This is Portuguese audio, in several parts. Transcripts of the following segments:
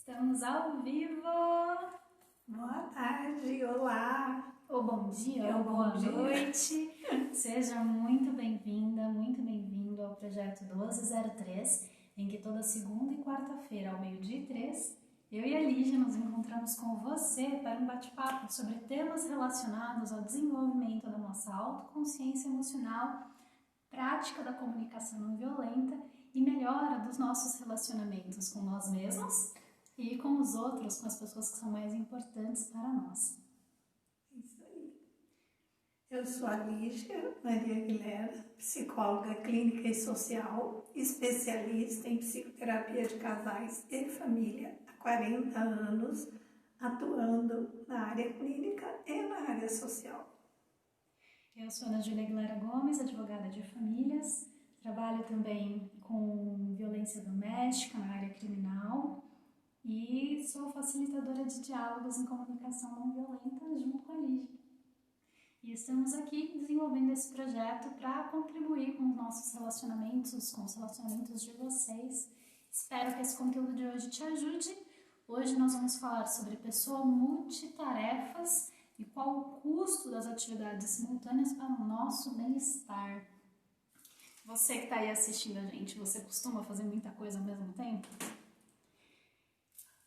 Estamos ao vivo! Boa tarde, olá! Ou bom dia, ou bom boa noite! Seja muito bem-vinda, muito bem-vindo ao Projeto 1203, em que toda segunda e quarta-feira, ao 12h03, eu e a Lígia nos encontramos com você para um bate-papo sobre temas relacionados ao desenvolvimento da nossa autoconsciência emocional, prática da comunicação não violenta e melhora dos nossos relacionamentos com nós mesmos e com os outros, com as pessoas que são mais importantes para nós. Isso aí. Eu sou a Lígia Maria Aguilera, psicóloga clínica e social, especialista em psicoterapia de casais e família há 40 anos, atuando na área clínica e na área social. Eu sou a Ana Júlia Aguilera Gomes, advogada de famílias, trabalho também com violência doméstica na área criminal e sou facilitadora de diálogos em comunicação não violenta junto com a Lígia. E estamos aqui desenvolvendo esse projeto para contribuir com os nossos relacionamentos, com os relacionamentos de vocês. Espero que esse conteúdo de hoje te ajude. Hoje nós vamos falar sobre pessoa multitarefas e qual o custo das atividades simultâneas para o nosso bem-estar. Você que está aí assistindo a gente, você costuma fazer muita coisa ao mesmo tempo?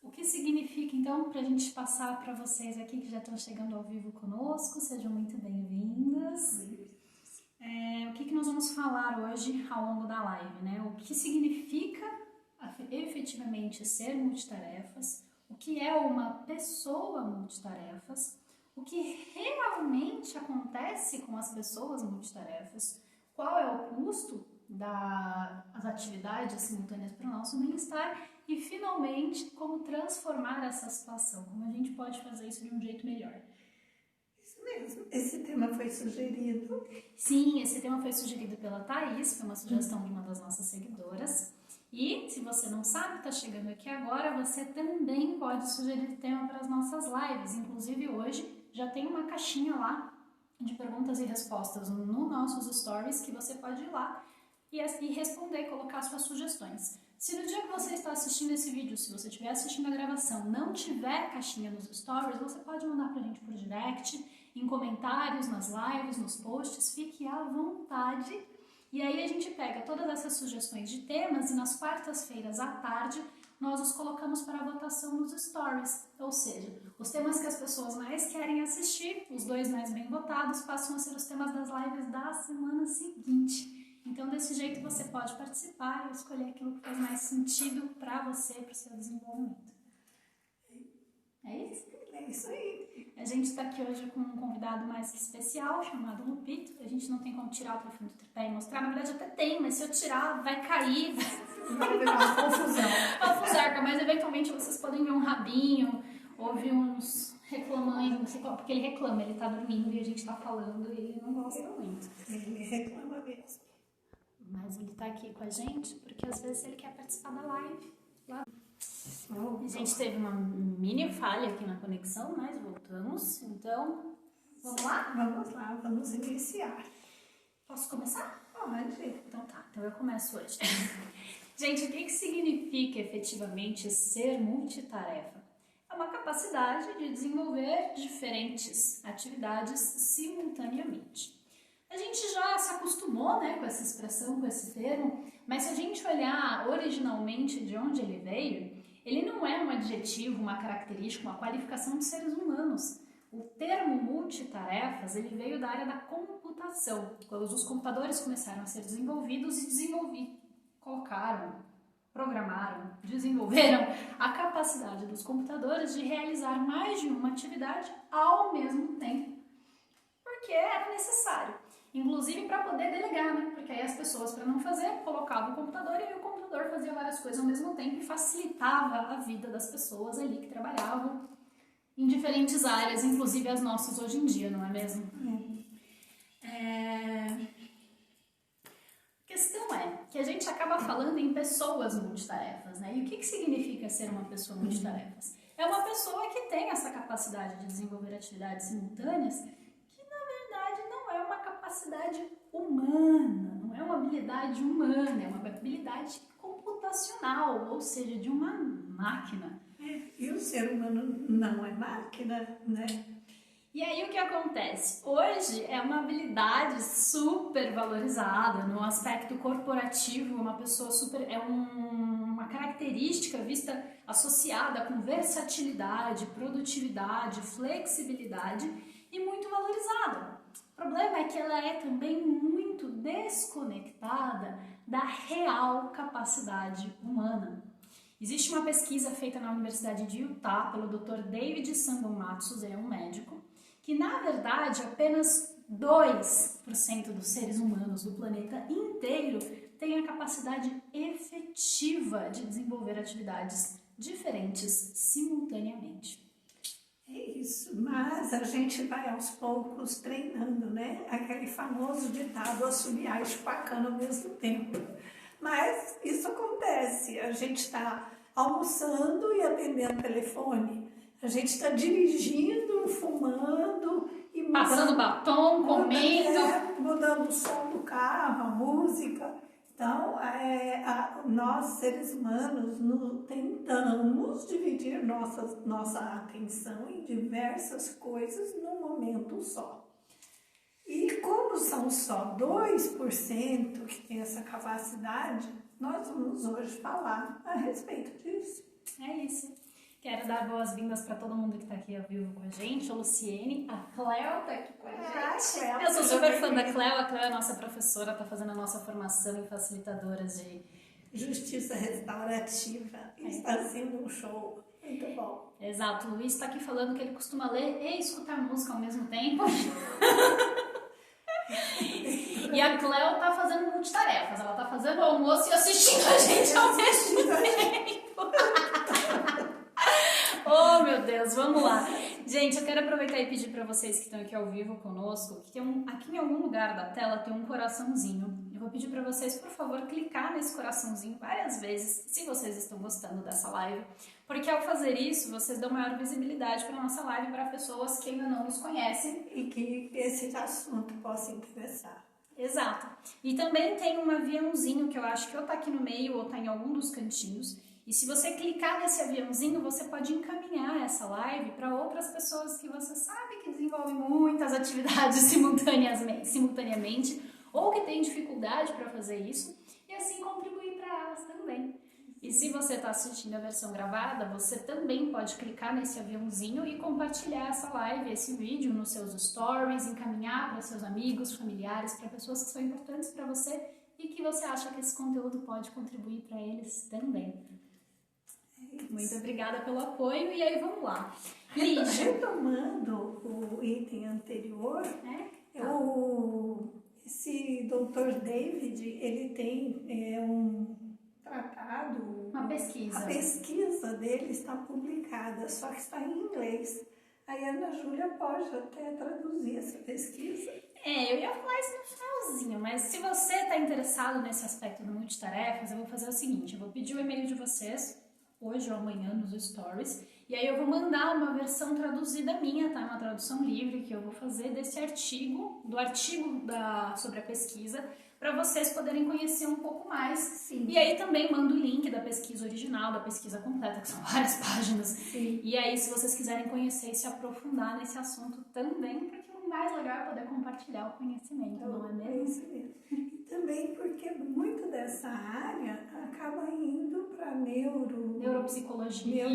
O que significa, então, para a gente passar para vocês aqui que já estão chegando ao vivo conosco, sejam muito bem-vindas. O que nós vamos falar hoje ao longo da live, né? O que significa efetivamente ser multitarefas, o que é uma pessoa multitarefas, o que realmente acontece com as pessoas multitarefas, qual é o custo das atividades simultâneas para o nosso bem-estar e, finalmente, como transformar essa situação, como a gente pode fazer isso de um jeito melhor. Isso mesmo. Esse tema foi sugerido? Sim, esse tema foi sugerido pela Thaís, foi uma sugestão de uma das nossas seguidoras. E, se você não sabe, está chegando aqui agora, você também pode sugerir tema para as nossas lives. Inclusive, hoje já tem uma caixinha lá de perguntas e respostas nos nossos stories que você pode ir lá e responder, colocar suas sugestões. Se no dia que você está assistindo esse vídeo, se você estiver assistindo a gravação, não tiver caixinha nos stories, você pode mandar pra gente por direct, em comentários, nas lives, nos posts, fique à vontade. E aí a gente pega todas essas sugestões de temas e nas quartas-feiras à tarde nós os colocamos para votação nos stories. Ou seja, os temas que as pessoas mais querem assistir, os 2 mais bem votados, passam a ser os temas das lives da semana seguinte. Então, desse jeito, você pode participar e escolher aquilo que faz mais sentido para você, para o seu desenvolvimento. É isso? É isso aí. A gente está aqui hoje com um convidado mais especial, chamado Lupito. A gente não tem como tirar o telefone do tripé e mostrar. Na verdade, até tem, mas se eu tirar, vai cair. Vai ter uma confusão. Uma fusarca, mas eventualmente vocês podem ver um rabinho, ouvir uns reclamando, porque ele reclama, ele tá dormindo e a gente tá falando e ele não gosta muito. Ele reclama mesmo. Mas ele tá aqui com a gente porque às vezes ele quer participar da live. A gente teve uma mini falha aqui na conexão, mas voltamos. Então, vamos lá? Vamos lá, vamos iniciar. Posso começar? Pode. Então tá, então eu começo hoje. Gente, o que significa efetivamente ser multitarefa? É uma capacidade de desenvolver diferentes atividades simultaneamente. A gente já se acostumou, né, com essa expressão, com esse termo, mas se a gente olhar originalmente de onde ele veio, ele não é um adjetivo, uma característica, uma qualificação de seres humanos. O termo multitarefas, ele veio da área da computação, quando os computadores começaram a ser desenvolvidos e colocaram, programaram, desenvolveram a capacidade dos computadores de realizar mais de uma atividade ao mesmo tempo, porque era necessário. Inclusive para poder delegar, né? Porque aí as pessoas, para não fazer, colocavam o computador e aí o computador fazia várias coisas ao mesmo tempo e facilitava a vida das pessoas ali que trabalhavam em diferentes áreas, inclusive as nossas hoje em dia, não é mesmo? A questão é que a gente acaba falando em pessoas multitarefas, né? E o que significa ser uma pessoa multitarefas? É uma pessoa que tem essa capacidade de desenvolver atividades simultâneas que, na verdade, não é uma capacidade humana, não é uma habilidade humana, é uma habilidade computacional, ou seja, de uma máquina. o ser humano não é máquina, né? E aí o que acontece? Hoje é uma habilidade super valorizada no aspecto corporativo, uma pessoa super uma característica vista associada com versatilidade, produtividade, flexibilidade e muito valorizada. O problema é que ela é também muito desconectada da real capacidade humana. Existe uma pesquisa feita na Universidade de Utah pelo Dr. David Sangomatsu, é um médico, que na verdade apenas 2% dos seres humanos do planeta inteiro têm a capacidade efetiva de desenvolver atividades diferentes simultaneamente. É isso, mas a gente vai aos poucos treinando, né? Aquele famoso ditado, assobiar e chupacando ao mesmo tempo. Mas isso acontece, a gente está almoçando e atendendo telefone, a gente está dirigindo, fumando e passando batom, comendo, mudando o som do carro, a música. Então, nós seres humanos tentamos dividir nossa atenção em diversas coisas num momento só. E como são só 2% que tem essa capacidade, nós vamos hoje falar a respeito disso. É isso. Quero dar boas-vindas para todo mundo que está aqui ao vivo com a gente. A Luciene, a Cléo está aqui com a gente. Eu sou super fã da Cléo. A Cléo é nossa professora, está fazendo a nossa formação em facilitadoras de justiça restaurativa. Está sendo um show muito bom. Exato. O Luiz está aqui falando que ele costuma ler e escutar música ao mesmo tempo. E a Cléo tá fazendo multitarefas, ela tá fazendo o almoço e assistindo a gente ao mesmo tempo. Oh, meu Deus, vamos lá. Gente, eu quero aproveitar e pedir para vocês que estão aqui ao vivo conosco, que tem aqui em algum lugar da tela tem um coraçãozinho. Eu vou pedir para vocês, por favor, clicar nesse coraçãozinho várias vezes, se vocês estão gostando dessa live, porque ao fazer isso, vocês dão maior visibilidade para a nossa live para pessoas que ainda não nos conhecem e que esse assunto possa interessar. Exato. E também tem um aviãozinho que eu acho que ou tá aqui no meio ou tá em algum dos cantinhos. E se você clicar nesse aviãozinho, você pode encaminhar essa live para outras pessoas que você sabe que desenvolvem muitas atividades simultaneamente ou que têm dificuldade para fazer isso e assim contribuir para elas também. E se você está assistindo a versão gravada, você também pode clicar nesse aviãozinho e compartilhar essa live, esse vídeo nos seus stories, encaminhar para seus amigos, familiares, para pessoas que são importantes para você e que você acha que esse conteúdo pode contribuir para eles também. Muito obrigada pelo apoio e aí vamos lá. Lígia. Retomando o item anterior, esse Dr. David, ele tem um tratado, uma pesquisa. A pesquisa dele está publicada, só que está em inglês. Aí a Ana Júlia pode até traduzir essa pesquisa. Eu ia falar isso no finalzinho, mas se você está interessado nesse aspecto do multitarefas, eu vou fazer o seguinte, eu vou pedir o e-mail de vocês, hoje ou amanhã nos stories, e aí eu vou mandar uma versão traduzida minha, tá? Uma tradução livre que eu vou fazer desse artigo, sobre a pesquisa, para vocês poderem conhecer um pouco mais. Sim. E aí também mando o link da pesquisa original, da pesquisa completa, que são várias páginas. Sim. E aí, se vocês quiserem conhecer e se aprofundar nesse assunto também, porque o mais legal é poder compartilhar o conhecimento, não é mesmo? É isso mesmo. E também porque muito dessa área acaba indo para neuropsicologia,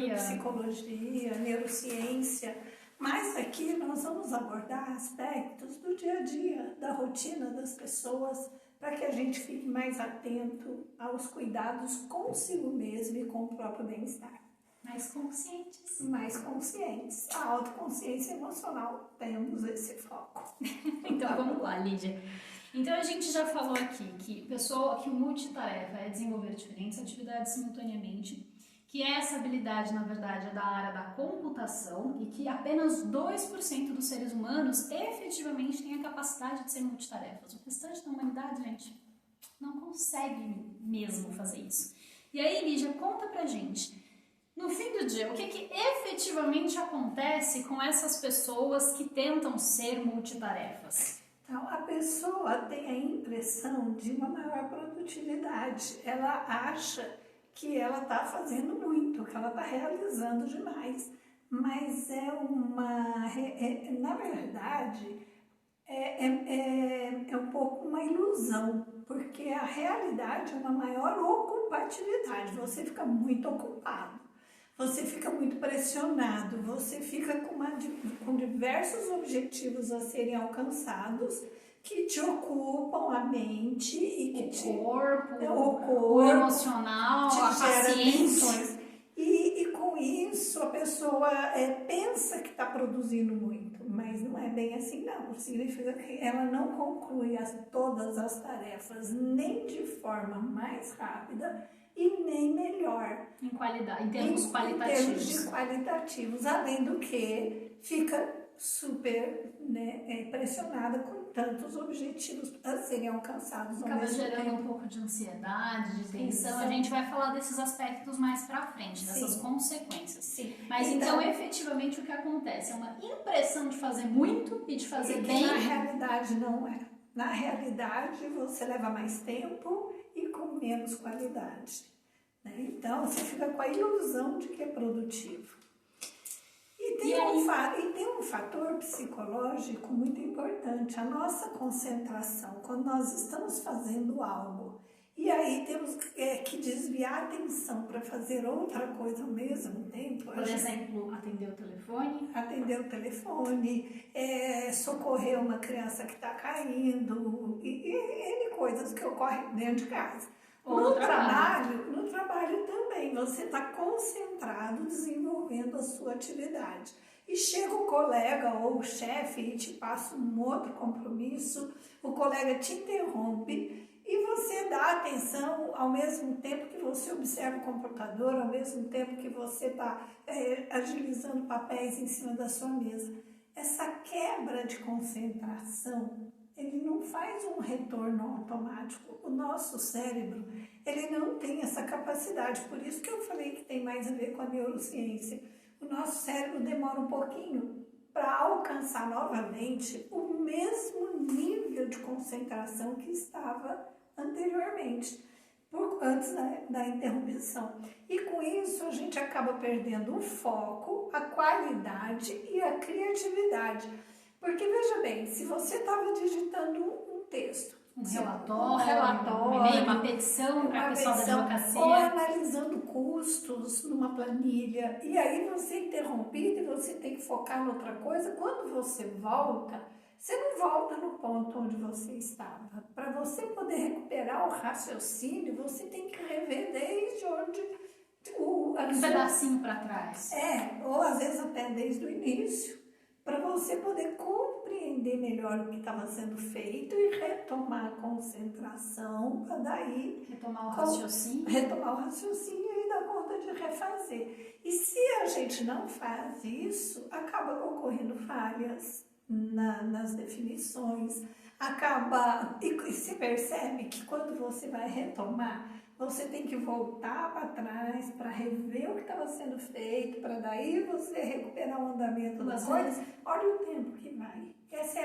neurociência. Mas aqui nós vamos abordar aspectos do dia a dia, da rotina das pessoas, para que a gente fique mais atento aos cuidados consigo mesmo e com o próprio bem-estar. Mais conscientes. Mais conscientes. A autoconsciência emocional, temos esse foco. Então vamos lá, Lídia. Então a gente já falou aqui que o multitarefa é desenvolver diferentes atividades simultaneamente, que essa habilidade, na verdade, é da área da computação e que apenas 2% dos seres humanos efetivamente têm a capacidade de ser multitarefas. O restante da humanidade, gente, não consegue mesmo fazer isso. E aí, Lígia, conta pra gente, no fim do dia, o que efetivamente acontece com essas pessoas que tentam ser multitarefas? Então, a pessoa tem a impressão de uma maior produtividade. Ela acha que ela está fazendo muito, que ela ela está realizando demais. Mas na verdade, é um pouco uma ilusão, porque a realidade é uma maior ocupatividade, você fica muito ocupado, você fica muito pressionado, você fica com diversos objetivos a serem alcançados que te ocupam a mente e que o corpo, o emocional, te a gera paciência. tensões. E com isso a pessoa pensa que está produzindo muito, mas não é bem assim não. Significa que ela não conclui todas as tarefas nem de forma mais rápida e nem melhor. Em qualidade, em termos qualitativos. Em termos de qualitativos, além do que fica super pressionada com tantos objetivos a serem alcançados ao Acaba mesmo gerando tempo. um pouco de ansiedade, de tensão. A gente vai falar desses aspectos mais pra frente, dessas consequências. Sim. Mas então, efetivamente, o que acontece é uma impressão de fazer muito e de fazer bem. Na realidade, não é. Na realidade, você leva mais tempo e com menos qualidade. Né? Então, você fica com a ilusão de que é produtivo. E tem um fator psicológico muito importante, a nossa concentração, quando nós estamos fazendo algo e aí temos que desviar a atenção para fazer outra coisa ao mesmo tempo. Por exemplo, atender o telefone. Atender o telefone, socorrer uma criança que está caindo, e coisas que ocorrem dentro de casa. No trabalho também, você está concentrado desenvolvendo a sua atividade. E chega o colega ou o chefe e te passa um outro compromisso, o colega te interrompe e você dá atenção ao mesmo tempo que você observa o computador, ao mesmo tempo que você está agilizando papéis em cima da sua mesa. Essa quebra de concentração, ele não faz um retorno automático. O nosso cérebro, ele não tem essa capacidade. Por isso que eu falei que tem mais a ver com a neurociência. O nosso cérebro demora um pouquinho para alcançar novamente o mesmo nível de concentração que estava anteriormente, antes da interrupção. E com isso a gente acaba perdendo o foco, a qualidade e a criatividade. Porque, veja bem, se você estava digitando um texto, um relatório, uma petição para a pessoa da advocacia, ou analisando custos numa planilha, e aí você é interrompido e você tem que focar em outra coisa, quando você volta, você não volta no ponto onde você estava. Para você poder recuperar o raciocínio, você tem que rever desde onde um pedacinho para trás. Ou às vezes até desde o início, para você poder compreender melhor o que estava sendo feito e retomar a concentração, para daí... Retomar o raciocínio. Retomar o raciocínio e dar conta de refazer. E se a gente não faz isso, acaba ocorrendo falhas nas definições, e se percebe que quando você vai retomar, você tem que voltar para trás para rever o que estava sendo feito, para daí você recuperar o andamento das coisas. Olha o tempo que vai. Essa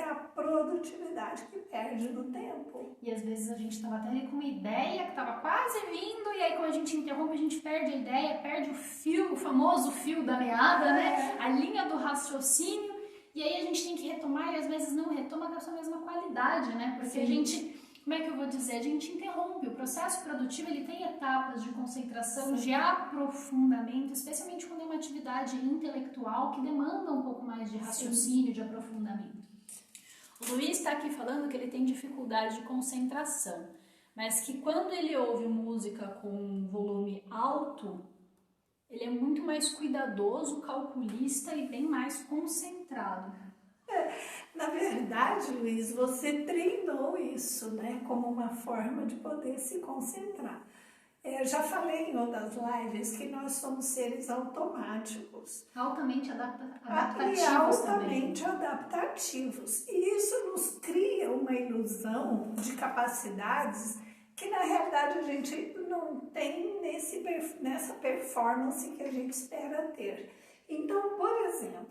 é a produtividade que perde no tempo. E às vezes a gente estava até ali com uma ideia que estava quase vindo, e aí quando a gente interrompe, a gente perde a ideia, perde o fio, o famoso fio da meada, né? A linha do raciocínio. E aí a gente tem que retomar e às vezes não retoma com essa mesma qualidade, né? Porque a gente, como é que eu vou dizer? A gente interrompe. O processo produtivo, ele tem etapas de concentração, de aprofundamento, especialmente quando é uma atividade intelectual que demanda um pouco mais de raciocínio, de aprofundamento. O Luiz está aqui falando que ele tem dificuldade de concentração, mas que quando ele ouve música com volume alto, ele é muito mais cuidadoso, calculista e bem mais concentrado. Na verdade, Luiz, você treinou isso, né, como uma forma de poder se concentrar. Eu já falei em outras lives que nós somos seres automáticos. Altamente adaptativos e altamente adaptativos. E isso nos cria uma ilusão de capacidades que na realidade a gente não tem nessa performance que a gente espera ter. Então, por exemplo,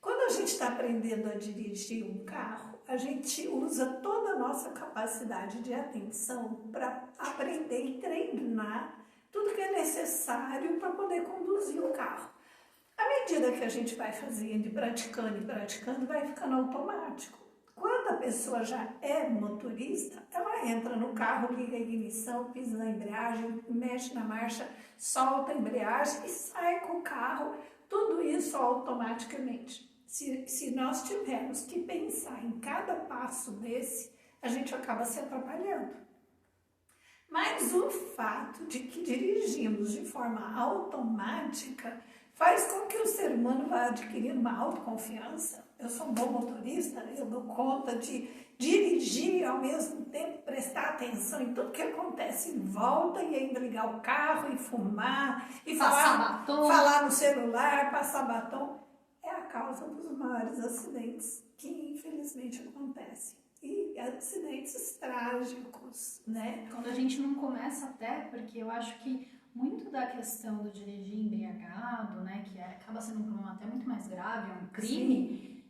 quando a gente está aprendendo a dirigir um carro, a gente usa toda a nossa capacidade de atenção para aprender e treinar tudo que é necessário para poder conduzir o carro. À medida que a gente vai fazendo e praticando, vai ficando automático. Quando a pessoa já é motorista, ela entra no carro, liga a ignição, pisa na embreagem, mexe na marcha, solta a embreagem e sai com o carro, tudo isso automaticamente. Se nós tivermos que pensar em cada passo desse, a gente acaba se atrapalhando. Mas o fato de que dirigimos de forma automática faz com que o ser humano vá adquirindo uma autoconfiança. Eu sou um bom motorista, eu dou conta de dirigir e ao mesmo tempo prestar atenção em tudo que acontece em volta e ainda ligar o carro e fumar e falar no celular, passar batom. É a causa dos maiores acidentes que infelizmente acontecem. E acidentes trágicos, né? Quando a gente não começa até, porque eu acho que muito da questão do dirigir embriagado, né, que acaba sendo um problema até muito mais grave, é um crime,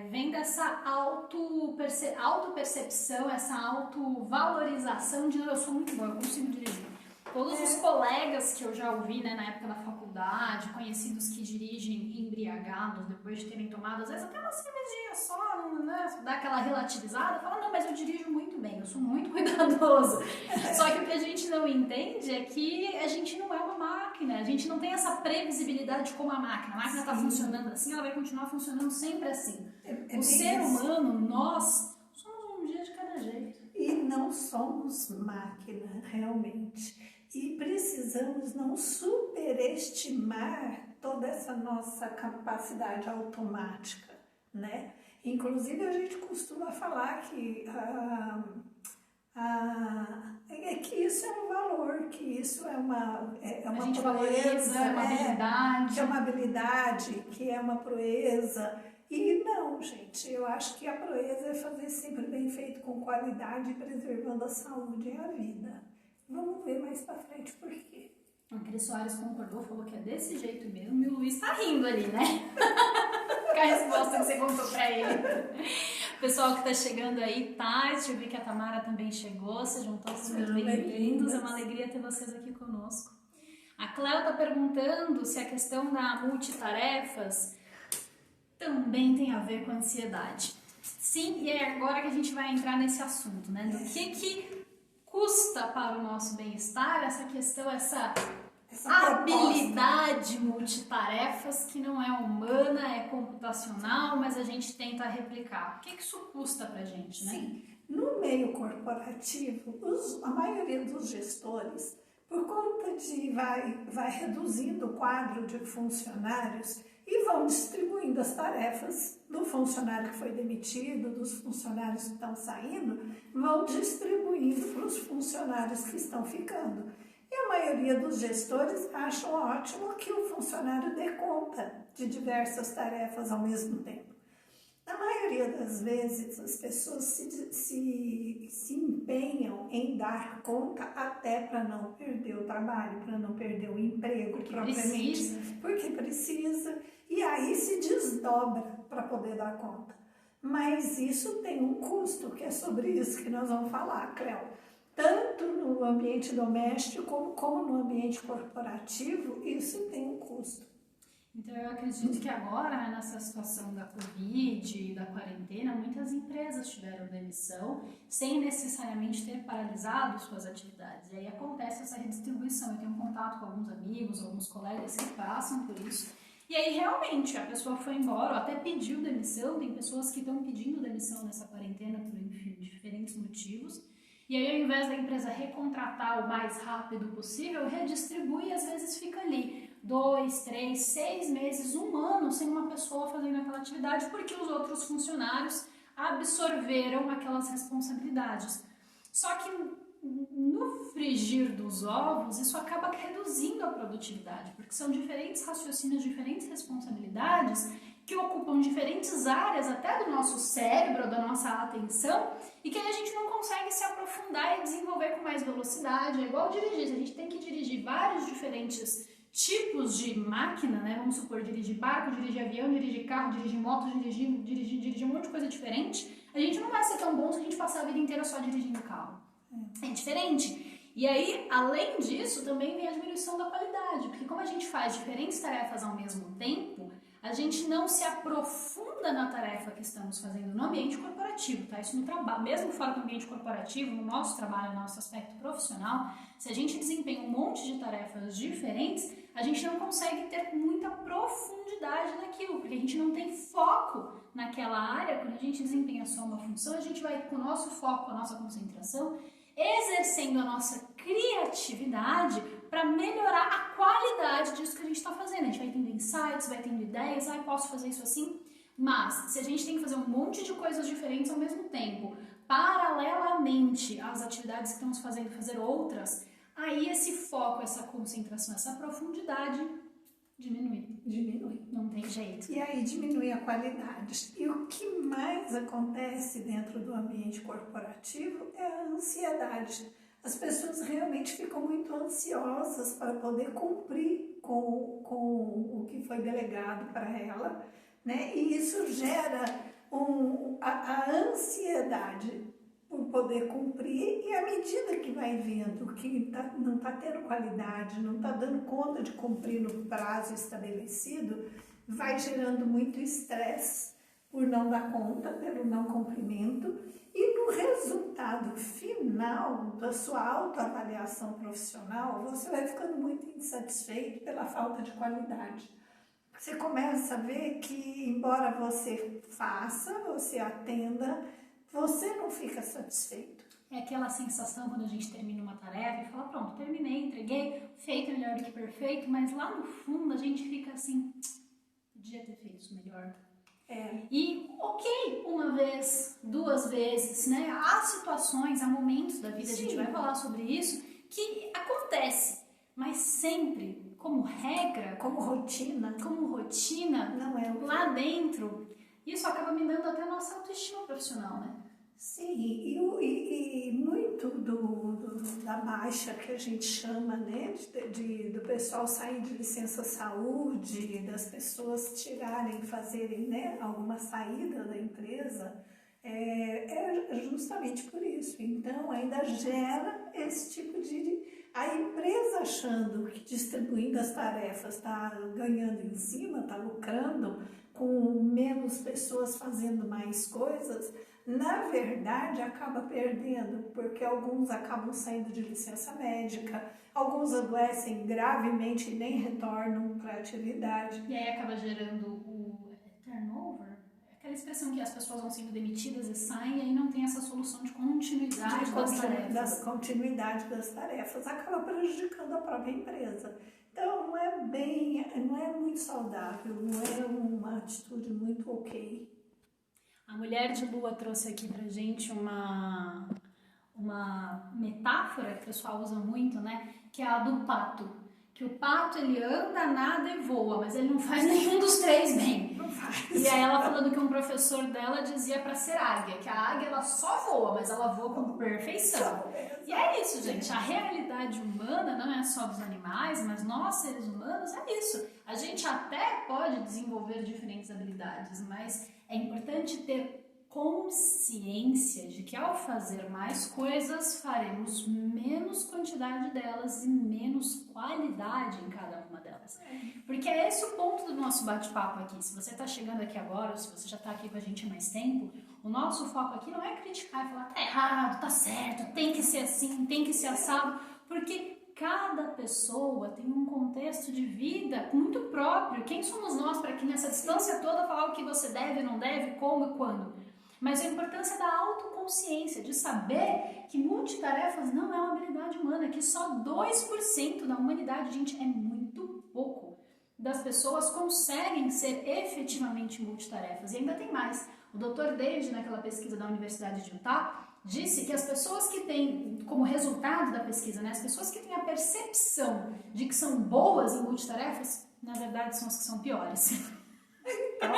vem dessa autopercepção, essa autovalorização de eu sou muito bom, eu consigo dirigir. Todos os colegas que eu já ouvi, né, na época da faculdade, conhecidos que dirigem embriagados depois de terem tomado, às vezes até uma cervejinha só, né, dá aquela relativizada, fala, não, mas eu dirijo muito bem, eu sou muito cuidadoso. Só que o que a gente não entende é que a gente não é uma máquina, a gente não tem essa previsibilidade como a máquina está funcionando assim, ela vai continuar funcionando sempre assim. O ser humano, nós, somos um dia de cada jeito. E não somos máquina, realmente. E precisamos não superestimar toda essa nossa capacidade automática, né? Inclusive, a gente costuma falar que, que isso é um valor, que isso é uma proeza, é uma habilidade. Que é uma habilidade, que é uma proeza. E não, gente, eu acho que a proeza é fazer sempre bem feito, com qualidade, preservando a saúde e a vida. Vamos ver mais pra frente por quê. A Cris Soares concordou, falou que é desse jeito mesmo, e o Luiz tá rindo ali, né? Com a resposta que você contou pra ele. O pessoal que tá chegando aí, Tais, eu vi que a Tamara também chegou, sejam todos muito bem-vindos, é uma alegria ter vocês aqui conosco. A Cléo tá perguntando se a questão da multitarefas também tem a ver com a ansiedade. Sim, e é agora que a gente vai entrar nesse assunto, né? Do que custa para o nosso bem-estar essa questão, essa habilidade multitarefas que não é humana, é computacional, mas a gente tenta replicar. O que isso custa pra gente, né? Sim. No meio corporativo, a maioria dos gestores, por conta de vai reduzindo o quadro de funcionários e vão distribuindo as tarefas do funcionário que foi demitido, dos funcionários que estão saindo, vão distribuindo para os funcionários que estão ficando. E a maioria dos gestores acham ótimo que o funcionário dê conta de diversas tarefas ao mesmo tempo. Na maioria das vezes, as pessoas se empenham em dar conta até para não perder o trabalho, para não perder o emprego propriamente, porque precisa, e aí se desdobra para poder dar conta. Mas isso tem um custo, que é sobre isso que nós vamos falar, Cléo. Tanto no ambiente doméstico como no ambiente corporativo, isso tem um custo. Então eu acredito que agora, nessa situação da Covid, da quarentena, muitas empresas tiveram demissão sem necessariamente ter paralisado suas atividades. E aí acontece essa redistribuição. Eu tenho um contato com alguns amigos, alguns colegas que passam por isso. E aí realmente a pessoa foi embora, ou até pediu demissão. Tem pessoas que estão pedindo demissão nessa quarentena por, enfim, diferentes motivos. E aí, ao invés da empresa recontratar o mais rápido possível, redistribui e às vezes fica ali 2, 3, 6 meses, 1 ano sem uma pessoa fazendo aquela atividade porque os outros funcionários absorveram aquelas responsabilidades. Só que no frigir dos ovos, isso acaba reduzindo a produtividade, porque são diferentes raciocínios, diferentes responsabilidades que ocupam diferentes áreas até do nosso cérebro, da nossa atenção, e que a gente não consegue se aprofundar e desenvolver com mais velocidade. É igual dirigir, a gente tem que dirigir vários diferentes tipos de máquina, né? Vamos supor, dirigir barco, dirigir avião, dirigir carro, dirigir moto, dirigir um monte de coisa diferente. A gente não vai ser tão bom se a gente passar a vida inteira só dirigindo carro. É diferente. E aí, além disso, também vem a diminuição da qualidade, porque como a gente faz diferentes tarefas ao mesmo tempo, a gente não se aprofunda na tarefa que estamos fazendo no ambiente corporativo, tá? Isso no trabalho, mesmo fora do ambiente corporativo, no nosso trabalho, no nosso aspecto profissional, se a gente desempenha um monte de tarefas diferentes, a gente não consegue ter muita profundidade naquilo, porque a gente não tem foco naquela área. Quando a gente desempenha só uma função, a gente vai com o nosso foco, a nossa concentração, exercendo a nossa criatividade para melhorar a qualidade disso que a gente está fazendo. A gente vai tendo insights, vai tendo ideias, posso fazer isso assim. Mas se a gente tem que fazer um monte de coisas diferentes ao mesmo tempo, paralelamente às atividades que estamos fazendo, fazer outras, aí esse foco, essa concentração, essa profundidade diminui. Não tem jeito. E aí diminui a qualidade. E o que mais acontece dentro do ambiente corporativo é a ansiedade. As pessoas realmente ficam muito ansiosas para poder cumprir com o que foi delegado para ela, né? E isso gera a ansiedade por poder cumprir, e à medida que vai vendo que não está tendo qualidade, não está dando conta de cumprir no prazo estabelecido, vai gerando muito estresse por não dar conta, pelo não cumprimento, e no resultado final da sua autoavaliação profissional, você vai ficando muito insatisfeito pela falta de qualidade. Você começa a ver que, embora você faça, você atenda, você não fica satisfeito. É aquela sensação quando a gente termina uma tarefa e fala, pronto, terminei, entreguei, feito é melhor do que perfeito, mas lá no fundo a gente fica assim, podia ter feito isso melhor. E ok, uma vez, duas vezes, né? Há situações, há momentos da vida, Sim. A gente vai falar sobre isso, que acontece, mas sempre, como regra, como rotina, não é lá dentro, isso acaba me dando até a nossa autoestima profissional, né? Sim, e muito da baixa que a gente chama, né, do pessoal sair de licença saúde, das pessoas fazerem, né, alguma saída da empresa, é justamente por isso. Então, ainda gera esse tipo a empresa achando que distribuindo as tarefas está ganhando em cima, está lucrando, com menos pessoas fazendo mais coisas, na verdade acaba perdendo, porque alguns acabam saindo de licença médica, alguns adoecem gravemente e nem retornam para a atividade. E aí acaba gerando o turnover, aquela expressão que as pessoas vão sendo demitidas e saem, e aí não tem essa solução de continuidade das tarefas. Continuidade das tarefas, acaba prejudicando a própria empresa. Então não é muito saudável, não é uma atitude muito ok. A Mulher de Lua trouxe aqui pra gente uma metáfora que o pessoal usa muito, né? Que é a do pato. Que o pato, ele anda, nada e voa, mas ele não faz nenhum dos três bem. Não faz. E aí ela falando que um professor dela dizia pra ser águia, que a águia ela só voa, mas ela voa com perfeição. E é isso, gente. A realidade humana não é só dos animais, mas nós, seres humanos, é isso. A gente até pode desenvolver diferentes habilidades, mas é importante ter consciência de que ao fazer mais coisas, faremos menos quantidade delas e menos qualidade em cada uma delas. Porque é esse o ponto do nosso bate-papo aqui. Se você está chegando aqui agora, ou se você já está aqui com a gente há mais tempo, o nosso foco aqui não é criticar e falar, tá errado, tá certo, tem que ser assim, tem que ser assado, porque cada pessoa tem um contexto de vida muito próprio. Quem somos nós para aqui nessa distância toda falar o que você deve, não deve, como e quando? Mas a importância da autoconsciência, de saber que multitarefas não é uma habilidade humana, que só 2% da humanidade, gente, é muito pouco, das pessoas conseguem ser efetivamente multitarefas. E ainda tem mais. O Dr. David, naquela pesquisa da Universidade de Utah, disse que as pessoas que têm, como resultado da pesquisa, né, as pessoas que têm a percepção de que são boas em multitarefas, na verdade são as que são piores. Então,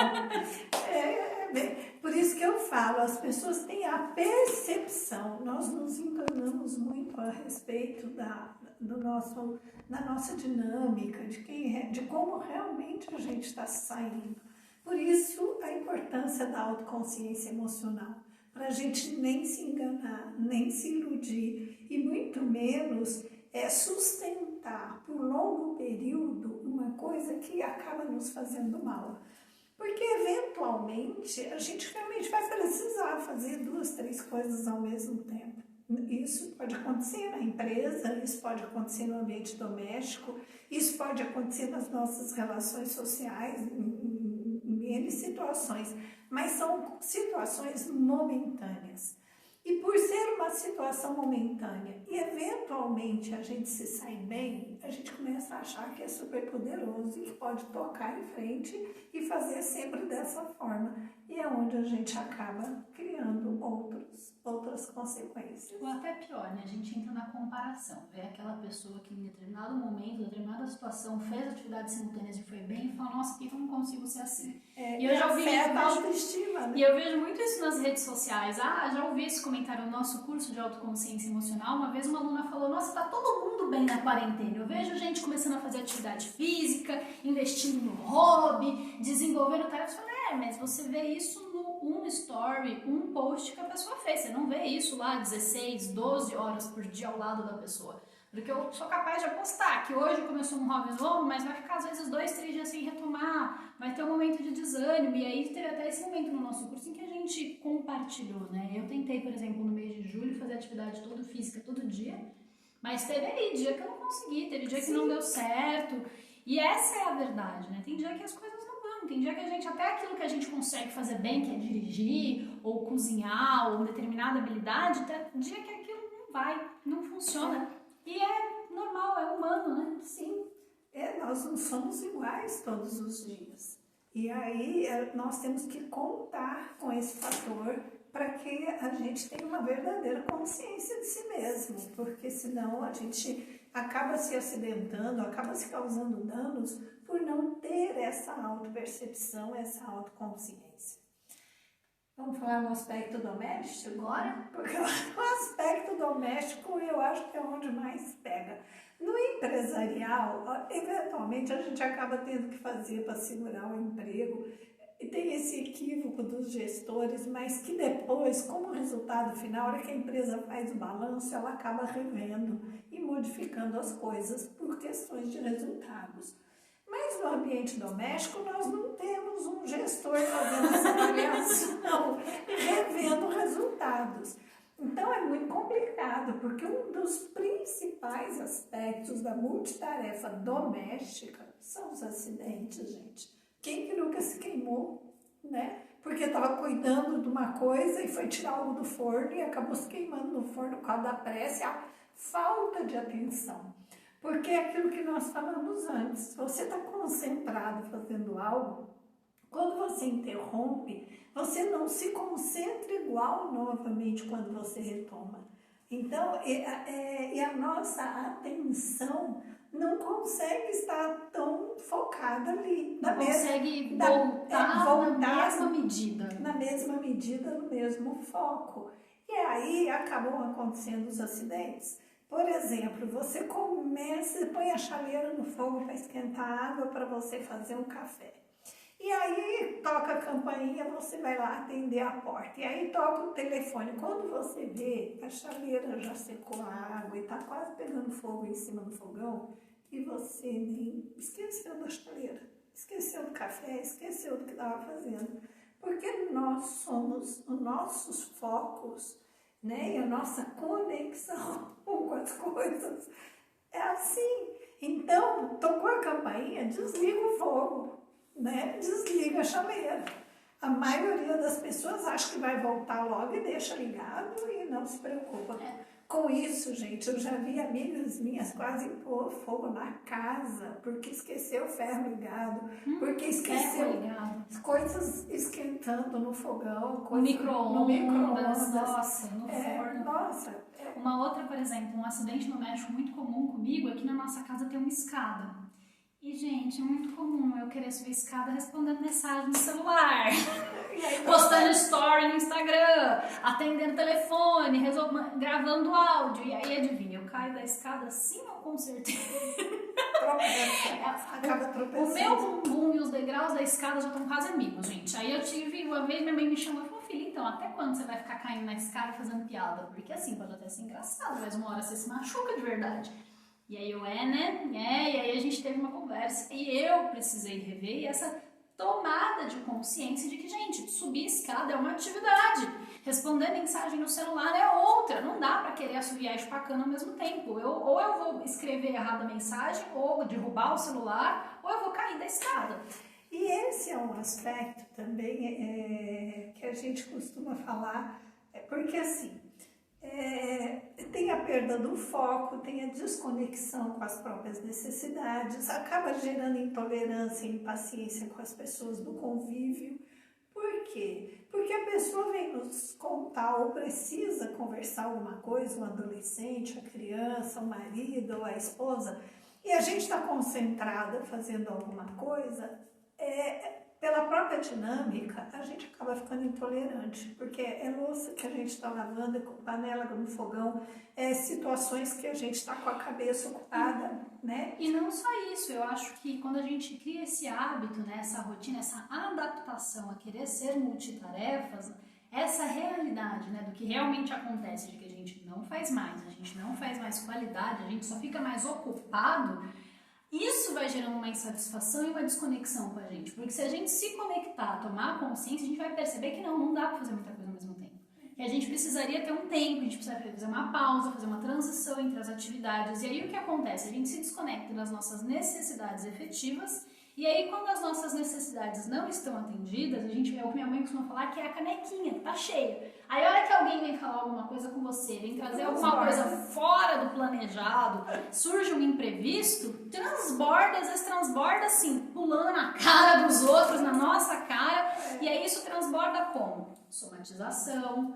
por isso que eu falo, as pessoas têm a percepção, nós nos enganamos muito a respeito da nossa dinâmica, de como realmente a gente está saindo. Por isso, a importância da autoconsciência emocional, para a gente nem se enganar, nem se iludir e muito menos sustentar por longo período uma coisa que acaba nos fazendo mal. Porque, eventualmente, a gente realmente vai precisar fazer 2, 3 coisas ao mesmo tempo. Isso pode acontecer na empresa, isso pode acontecer no ambiente doméstico, isso pode acontecer nas nossas relações sociais, em N situações, mas são situações momentâneas. E por ser uma situação momentânea e eventualmente a gente se sai bem, a gente começa a achar que é super poderoso e que pode tocar em frente e fazer sempre dessa forma. E é onde a gente acaba criando outras consequências. Ou até pior, né? A gente entra na comparação. Vê aquela pessoa que em determinado momento, em determinada situação, fez atividades simultâneas e foi bem e fala, nossa, por que eu não consigo ser assim? E eu já ouvi autoestima, né? E eu vejo muito isso nas redes sociais. Já ouvi esse comentário no nosso curso de autoconsciência emocional. Uma vez uma aluna falou, nossa, tá todo mundo bem na quarentena. Eu vejo gente começando a fazer atividade física, investindo no hobby, desenvolvendo tarefas. Eu falei, mas você vê isso no story, um post que a pessoa fez. Você não vê isso lá 16, 12 horas por dia ao lado da pessoa. Porque eu sou capaz de apostar que hoje começou um hobby novo, mas vai ficar às vezes 2, 3 dias sem retomar, vai ter um momento de desânimo, e aí teve até esse momento no nosso curso em que a gente compartilhou, né? Eu tentei, por exemplo, no mês de julho fazer atividade toda física todo dia, mas teve aí dia que eu não consegui, teve dia que não deu certo, e essa é a verdade, né? Tem dia que as coisas não vão, tem dia que a gente, até aquilo que a gente consegue fazer bem, que é dirigir, ou cozinhar, ou uma determinada habilidade, tem dia que aquilo não vai, não funciona. E é normal, é humano, né? Sim, nós não somos iguais todos os dias. E aí nós temos que contar com esse fator para que a gente tenha uma verdadeira consciência de si mesmo, porque senão a gente acaba se acidentando, acaba se causando danos por não ter essa autopercepção, essa autoconsciência. Vamos falar no aspecto doméstico agora? Porque o aspecto doméstico eu acho que é onde mais pega. No empresarial, eventualmente a gente acaba tendo que fazer para segurar o emprego. E tem esse equívoco dos gestores, mas que depois, como resultado final, a hora que a empresa faz o balanço, ela acaba revendo e modificando as coisas por questões de resultados. Mas no ambiente doméstico, nós não temos um gestor fazendo essa avaliação e revendo resultados. Então, é muito complicado, porque um dos principais aspectos da multitarefa doméstica são os acidentes, gente. Quem que nunca se queimou, né? Porque estava cuidando de uma coisa e foi tirar algo do forno e acabou se queimando no forno por causa da pressa e a falta de atenção. Porque é aquilo que nós falamos antes, você está concentrado fazendo algo, quando você interrompe, você não se concentra igual novamente quando você retoma. Então, a nossa atenção não consegue estar tão focada ali. Não consegue voltar na mesma medida. Na mesma medida, no mesmo foco. E aí acabam acontecendo os acidentes. Por exemplo, você põe a chaleira no fogo para esquentar a água para você fazer um café. E aí toca a campainha, você vai lá atender a porta. E aí toca o telefone. Quando você vê, a chaleira já secou a água e está quase pegando fogo em cima do fogão, e você nem esqueceu da chaleira, esqueceu do café, esqueceu do que estava fazendo. Porque nós somos os nossos focos, né? E a nossa conexão com as coisas é assim. Então, tocou a campainha, desliga o fogo, né? Desliga a chaleira. A maioria das pessoas acha que vai voltar logo e deixa ligado e não se preocupa. Com isso, gente, eu já vi amigas minhas quase pôr fogo na casa, porque esqueceu o ferro ligado, porque esqueceu coisas esquentando no fogão, no micro-ondas, nossa, no forno. Nossa. Uma outra, por exemplo, um acidente doméstico muito comum comigo é que na nossa casa tem uma escada. E, gente, é muito comum eu querer subir a escada respondendo mensagem no celular, postando story no Instagram, atendendo telefone, gravando áudio. E aí, adivinha, eu caio da escada assim ou com certeza? Acaba tropeçando. O meu bumbum e os degraus da escada já estão quase amigos, gente. Aí eu tive, uma vez minha mãe me chamou e falou, filho, então, até quando você vai ficar caindo na escada fazendo piada? Porque assim, pode até ser engraçado, mas uma hora você se machuca de verdade. E aí né? E aí a gente teve uma conversa e eu precisei rever e essa tomada de consciência de que, gente, subir escada é uma atividade. Responder mensagem no celular é outra. Não dá pra querer assoviar e chupar cana ao mesmo tempo. Ou eu vou escrever errado a mensagem, ou derrubar o celular, ou eu vou cair da escada. E esse é um aspecto também que a gente costuma falar, porque assim, tem a perda do foco, tem a desconexão com as próprias necessidades, acaba gerando intolerância e impaciência com as pessoas do convívio. Por quê? Porque a pessoa vem nos contar ou precisa conversar alguma coisa, um adolescente, a criança, o marido ou a esposa, e a gente está concentrada fazendo alguma coisa, pela própria dinâmica, a gente acaba ficando intolerante, porque é louça que a gente está lavando, é com panela no fogão, situações que a gente está com a cabeça ocupada, né? E não só isso, eu acho que quando a gente cria esse hábito, né, essa rotina, essa adaptação a querer ser multitarefas, essa realidade, né, do que realmente acontece, de que a gente não faz mais qualidade, a gente só fica mais ocupado. Isso vai gerando uma insatisfação e uma desconexão com a gente, porque se a gente se conectar, tomar consciência, a gente vai perceber que não dá para fazer muita coisa ao mesmo tempo. E a gente precisaria ter um tempo, a gente precisaria fazer uma pausa, fazer uma transição entre as atividades. E aí o que acontece? A gente se desconecta das nossas necessidades efetivas, e aí quando as nossas necessidades não estão atendidas, a gente, é o que minha mãe costuma falar, que é a canequinha, tá cheia. Aí a hora que alguém vem falar alguma coisa com você, vem trazer alguma coisa fora do planejado, surge um imprevisto, transborda, às vezes transborda assim, pulando na cara dos outros, na nossa cara, e aí isso transborda como? Somatização,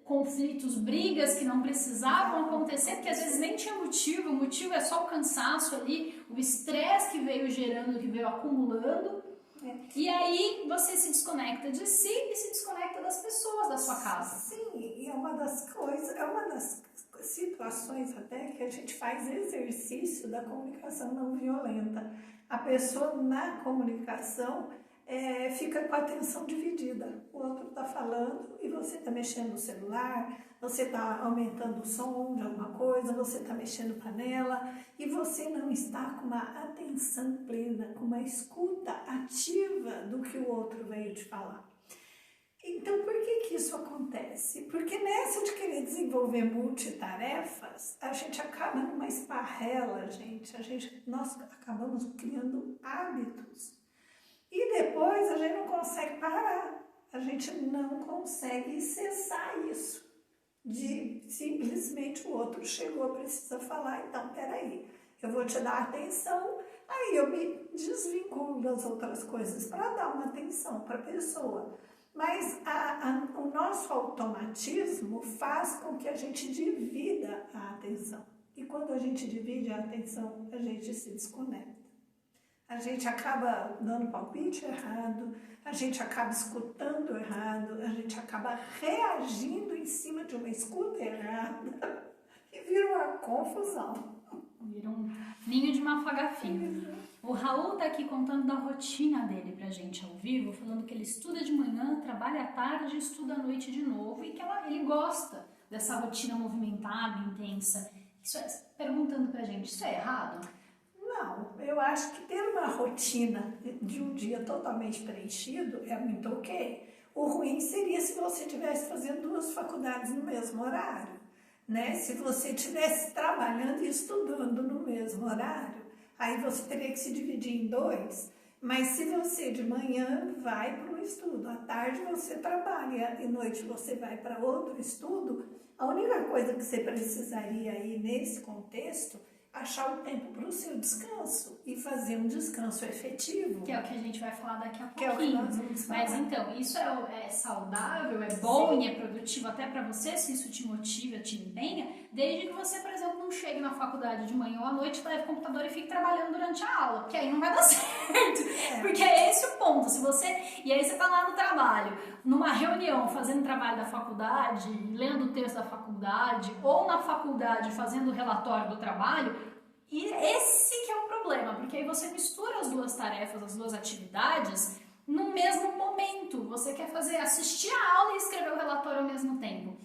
conflitos, brigas que não precisavam acontecer, porque às vezes nem tinha motivo, o motivo é só o cansaço ali, o estresse que veio gerando, que veio acumulando. E aí você se desconecta de si e se desconecta das pessoas da sua casa. Sim, e é uma das coisas, é uma das situações até que a gente faz exercício da comunicação não violenta. A pessoa na comunicação fica com a atenção dividida. O outro está falando e você está mexendo no celular, você está aumentando o som de alguma coisa, você está mexendo panela e você não está com uma atenção plena, com uma escuta ativa do que o outro veio te falar. Então, por que isso acontece? Porque nessa de querer desenvolver multitarefas, a gente acaba numa esparrela, nós acabamos criando hábitos. E depois a gente não consegue parar, a gente não consegue cessar isso, de simplesmente o outro chegou, precisa falar, então peraí, eu vou te dar atenção, aí eu me desvinculo das outras coisas para dar uma atenção para a pessoa. Mas o nosso automatismo faz com que a gente divida a atenção. E quando a gente divide a atenção, a gente se desconecta. A gente acaba dando palpite errado, a gente acaba escutando errado, a gente acaba reagindo em cima de uma escuta errada e vira uma confusão. Vira um ninho de mafagafinho. O Raul tá aqui contando da rotina dele pra gente ao vivo, falando que ele estuda de manhã, trabalha à tarde, estuda à noite de novo e que ele gosta dessa rotina movimentada, intensa. Perguntando pra gente, isso é errado? Não, eu acho que ter uma rotina de um dia totalmente preenchido é muito ok. O ruim seria se você estivesse fazendo 2 faculdades no mesmo horário, né? Se você estivesse trabalhando e estudando no mesmo horário, aí você teria que se dividir em 2. Mas se você de manhã vai para um estudo, à tarde você trabalha e à noite você vai para outro estudo, a única coisa que você precisaria aí nesse contexto achar o tempo para o seu descanso e fazer um descanso efetivo. Que é o que a gente vai falar daqui a pouquinho. Que é o que nós vamos falar. Mas então, isso é saudável, é bom e é produtivo até para você, se isso te motiva, te empenha, desde que você, por exemplo, não chegue na faculdade de manhã ou à noite, leve o computador e fique trabalhando durante a aula, porque aí não vai dar certo. Porque é esse o ponto. E aí você tá lá no trabalho, numa reunião, fazendo trabalho da faculdade, lendo o texto da faculdade, ou na faculdade fazendo o relatório do trabalho, e esse que é o problema, porque aí você mistura as 2 tarefas, as 2 atividades no mesmo momento. muito, você quer assistir a aula e escrever o relatório ao mesmo tempo.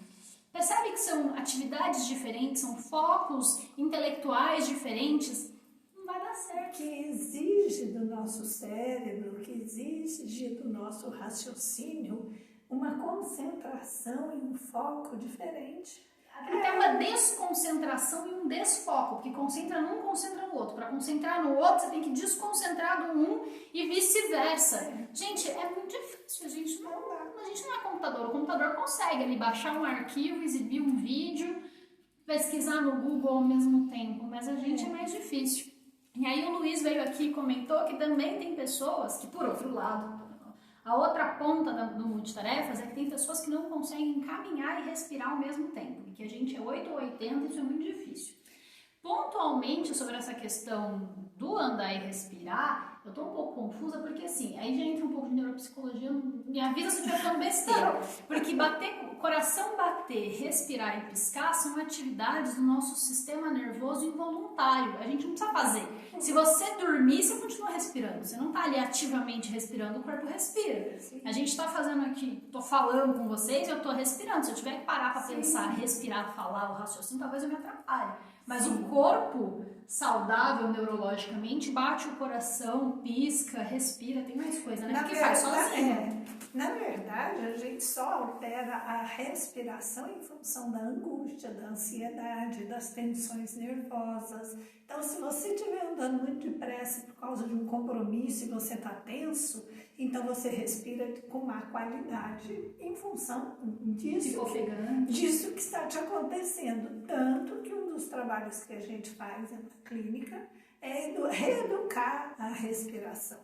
Percebe que são atividades diferentes, são focos intelectuais diferentes? Não vai dar certo. Que exige do nosso cérebro, que exige do nosso raciocínio uma concentração e um foco diferente. Até uma desconcentração e um desfoco, porque concentra num, concentra no outro. Para concentrar no outro, você tem que desconcentrar do um e vice-versa. Gente, é muito difícil, a gente não é computador. O computador consegue ali baixar um arquivo, exibir um vídeo, pesquisar no Google ao mesmo tempo, mas a gente é mais difícil. E aí o Luiz veio aqui e comentou que também tem pessoas que, por outro lado, a outra ponta do multitarefas é que tem pessoas que não conseguem caminhar e respirar ao mesmo tempo, e que a gente é 8 ou 80, isso é muito difícil. Pontualmente sobre essa questão do andar e respirar, eu tô um pouco confusa porque assim, aí já entra um pouco de neuropsicologia, me avisa se eu estiver falando besteira, porque coração bater, respirar e piscar são atividades do nosso sistema nervoso involuntário, a gente não precisa fazer. Se você dormir, você continua respirando, você não tá ali ativamente respirando, o corpo respira. A gente tá fazendo aqui, tô falando com vocês, eu tô respirando, se eu tiver que parar pra pensar, respirar, falar, o raciocínio, talvez eu me atrapalhe. Mas o corpo saudável neurologicamente bate o coração, pisca, respira, tem mais coisa, né? Porque faz sozinho. Na verdade, a gente só altera a respiração em função da angústia, da ansiedade, das tensões nervosas. Então, se você estiver andando muito depressa por causa de um compromisso e você está tenso, então você respira com má qualidade em função disso que está te acontecendo. Tanto que um dos trabalhos que a gente faz na clínica é reeducar a respiração,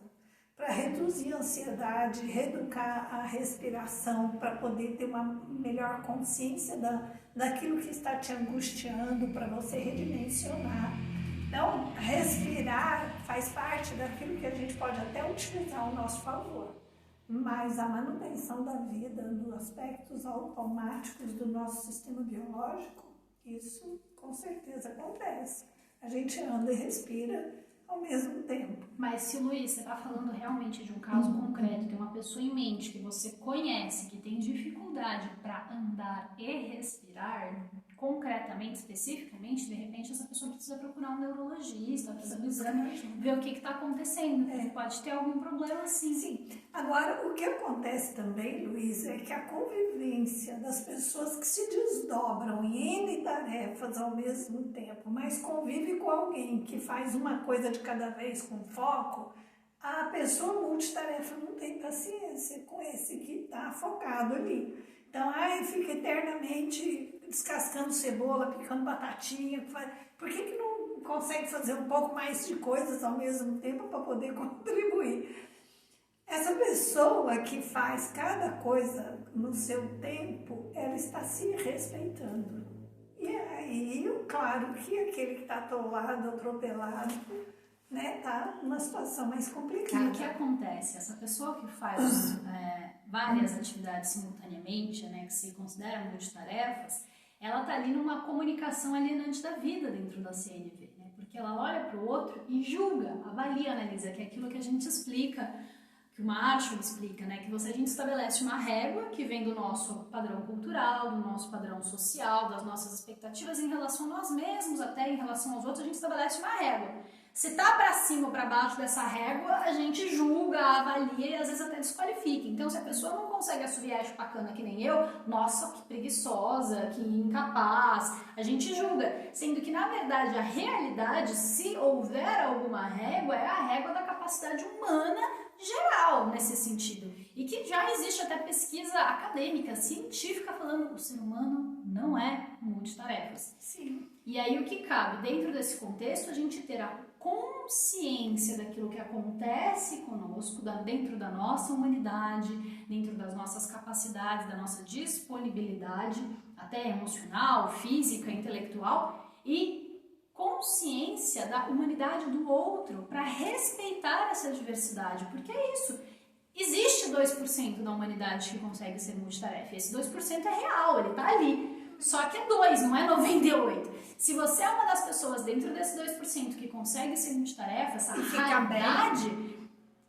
para reduzir a ansiedade, reeducar a respiração, para poder ter uma melhor consciência daquilo que está te angustiando, para você redimensionar. Então, respirar faz parte daquilo que a gente pode até utilizar ao nosso favor, mas a manutenção da vida, dos aspectos automáticos do nosso sistema biológico, isso com certeza acontece. A gente anda e respira ao mesmo tempo. Mas se o Luiz, você está falando realmente de um caso concreto, tem uma pessoa em mente que você conhece, que tem dificuldade para andar e respirar, concretamente, especificamente, de repente essa pessoa precisa procurar um neurologista, fazer um exame, ver o que está acontecendo, porque pode ter algum problema sim. Sim. Agora, o que acontece também, Luiz, é que a convivência das pessoas que se desdobram em N tarefas ao mesmo tempo, mas convive com alguém que faz uma coisa de cada vez com foco, a pessoa multitarefa não tem paciência com esse que está focado ali. Então, fica eternamente descascando cebola, picando batatinha. Por que não consegue fazer um pouco mais de coisas ao mesmo tempo para poder contribuir? Essa pessoa que faz cada coisa no seu tempo, ela está se respeitando. E aí, claro que aquele que está atolado, atropelado, né, tá numa situação mais complicada. E o que acontece? Essa pessoa que faz várias atividades simultaneamente, né, que se considera multitarefas, ela tá ali numa comunicação alienante da vida dentro da CNV, né? Porque ela olha para o outro e julga, avalia, analisa, que é aquilo que a gente explica, que o Marshall explica, né? Que a gente estabelece uma régua que vem do nosso padrão cultural, do nosso padrão social, das nossas expectativas em relação a nós mesmos, até em relação aos outros, a gente estabelece uma régua. Se tá para cima ou para baixo dessa régua, a gente julga, avalia e às vezes até desqualifica. Então, se a pessoa não consegue assoviar chupacana que nem eu, nossa, que preguiçosa, que incapaz, a gente julga. Sendo que, na verdade, a realidade, se houver alguma régua, é a régua da capacidade humana geral nesse sentido. E que já existe até pesquisa acadêmica, científica, falando que o ser humano não é multitarefas. Sim. E aí o que cabe? Dentro desse contexto, a gente terá consciência daquilo que acontece conosco, dentro da nossa humanidade, dentro das nossas capacidades, da nossa disponibilidade, até emocional, física, intelectual, e consciência da humanidade do outro para respeitar essa diversidade, porque é isso. Existe 2% da humanidade que consegue ser multitarefa, esse 2% é real, ele está ali. Só que é 2, não é 98. Se você é uma das pessoas dentro desse 2% que consegue ser multitarefa, essa raridade,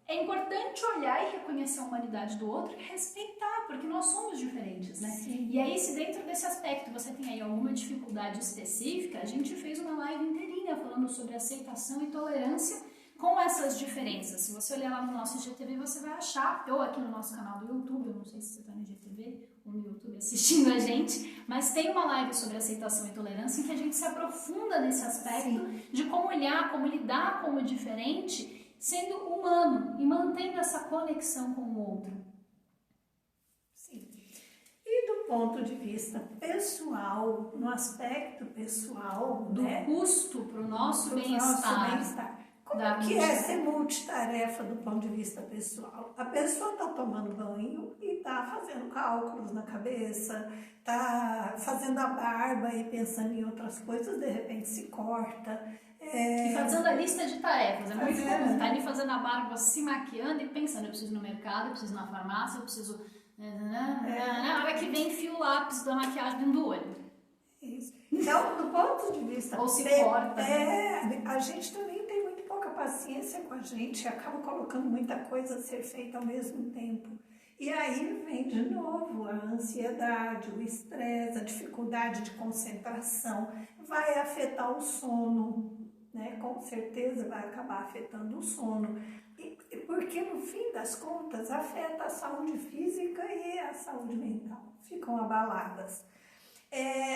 é importante olhar e reconhecer a humanidade do outro e respeitar, porque nós somos diferentes, né? Sim. E aí, se dentro desse aspecto você tem aí alguma dificuldade específica, a gente fez uma live inteirinha falando sobre aceitação e tolerância com essas diferenças. Se você olhar lá no nosso IGTV, você vai achar, ou aqui no nosso canal do YouTube, eu não sei se você está no IGTV ou no YouTube assistindo a gente, mas tem uma live sobre aceitação e tolerância em que a gente se aprofunda nesse aspecto de como olhar, como lidar com o diferente, sendo humano e mantendo essa conexão com o outro. Sim. E do ponto de vista pessoal, no aspecto pessoal, do custo para o nosso bem-estar. Como que é ser multitarefa do ponto de vista pessoal? A pessoa está tomando banho e está fazendo cálculos na cabeça, está fazendo a barba e pensando em outras coisas, de repente se corta. E fazendo a lista de tarefas, é muito comum. Tá ali fazendo a barba, se maquiando e pensando, eu preciso ir no mercado, eu preciso ir na farmácia, eu preciso... Na hora que vem, enfia o lápis da maquiagem dentro do olho. Isso. Então, do ponto de vista... Ou se corta. A gente também tem muito pouca paciência com a gente, acaba colocando muita coisa a ser feita ao mesmo tempo. E aí vem de novo a ansiedade, o estresse, a dificuldade de concentração, vai afetar o sono, né? Com certeza vai acabar afetando o sono, porque no fim das contas afeta a saúde física e a saúde mental, ficam abaladas.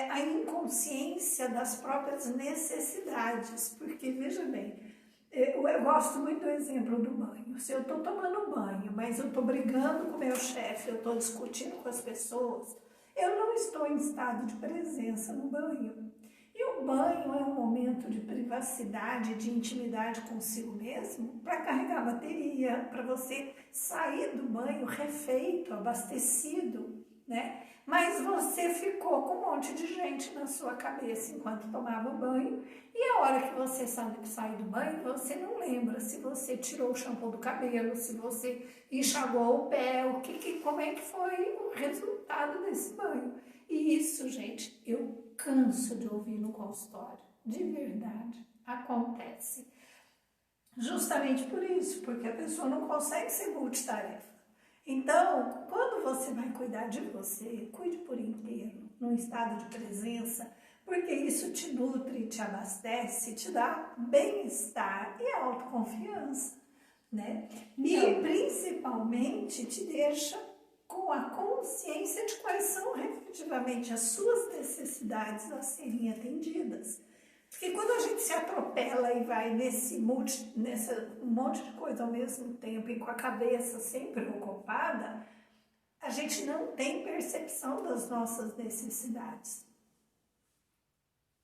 A inconsciência das próprias necessidades, porque veja bem, eu gosto muito do exemplo do banho. Se eu estou tomando banho, mas eu estou brigando com o meu chefe, eu estou discutindo com as pessoas, eu não estou em estado de presença no banho. E o banho é um momento de privacidade, de intimidade consigo mesmo, para carregar a bateria, para você sair do banho refeito, abastecido, né? Mas você ficou com um monte de gente na sua cabeça enquanto tomava o banho, e a hora que você sai do banho, você não lembra se você tirou o shampoo do cabelo, se você enxagou o pé, como é que foi o resultado desse banho. E isso, gente, eu canso de ouvir no consultório, de verdade, acontece. Justamente por isso, porque a pessoa não consegue ser multitarefa. Então, quando você vai cuidar de você, cuide por inteiro, num estado de presença, porque isso te nutre, te abastece, te dá bem-estar e autoconfiança, né? E principalmente te deixa com a consciência de quais são efetivamente as suas necessidades a serem atendidas. Porque quando a gente se atropela e vai nesse um monte de coisa ao mesmo tempo e com a cabeça sempre ocupada, a gente não tem percepção das nossas necessidades.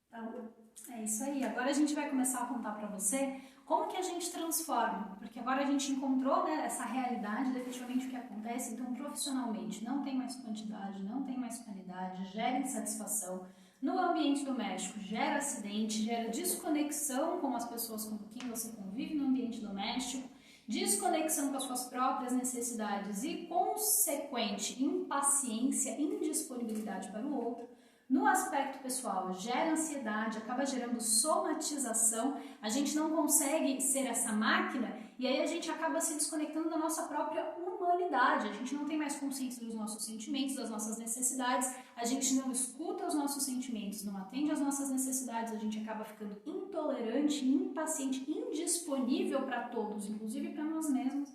Então, é isso aí. Agora a gente vai começar a contar para você como que a gente transforma, porque agora a gente encontrou, né, essa realidade, efetivamente o que acontece. Então, profissionalmente, não tem mais quantidade, não tem mais qualidade, gera insatisfação. No ambiente doméstico, gera acidente, gera desconexão com as pessoas com quem você convive no ambiente doméstico, desconexão com as suas próprias necessidades e consequente impaciência, indisponibilidade para o outro. No aspecto pessoal, gera ansiedade, acaba gerando somatização, a gente não consegue ser essa máquina e aí a gente acaba se desconectando da nossa própria humanidade, a gente não tem mais consciência dos nossos sentimentos, das nossas necessidades, a gente não escuta os nossos sentimentos, não atende às nossas necessidades, a gente acaba ficando intolerante, impaciente, indisponível para todos, inclusive para nós mesmos.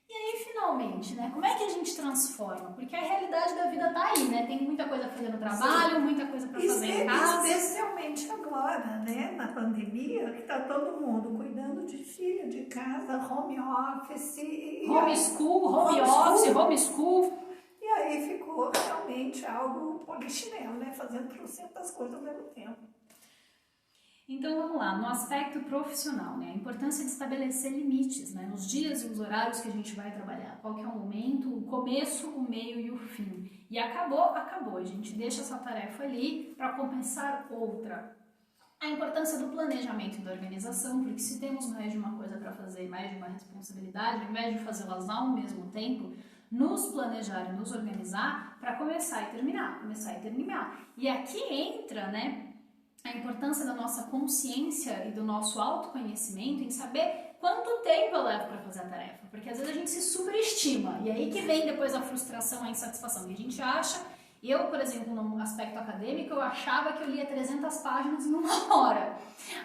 E aí, finalmente, né, como é que a gente transforma? Porque a realidade da vida tá aí, né? Tem muita coisa pra fazer no trabalho, muita coisa pra fazer em casa. Especialmente agora, né, na pandemia, que tá todo mundo cuidando de filho, de casa, home office. Homeschool. E aí ficou realmente algo polichinelo, né? Fazendo trocentas coisas ao mesmo tempo. Então vamos lá, no aspecto profissional, né? A importância de estabelecer limites, né? Nos dias e os horários que a gente vai trabalhar. Qual que é o momento, o começo, o meio e o fim. E acabou. A gente deixa essa tarefa ali para compensar outra. A importância do planejamento e da organização, porque se temos mais de uma coisa para fazer, mais de uma responsabilidade, ao invés de fazê-las ao mesmo tempo, nos planejar e nos organizar para começar e terminar. E aqui entra, né, a importância da nossa consciência e do nosso autoconhecimento em saber quanto tempo eu levo para fazer a tarefa, porque às vezes a gente se superestima, e aí que vem depois a frustração, a insatisfação, e a gente acha, eu, por exemplo, no aspecto acadêmico, eu achava que eu lia 300 páginas em 1 hora,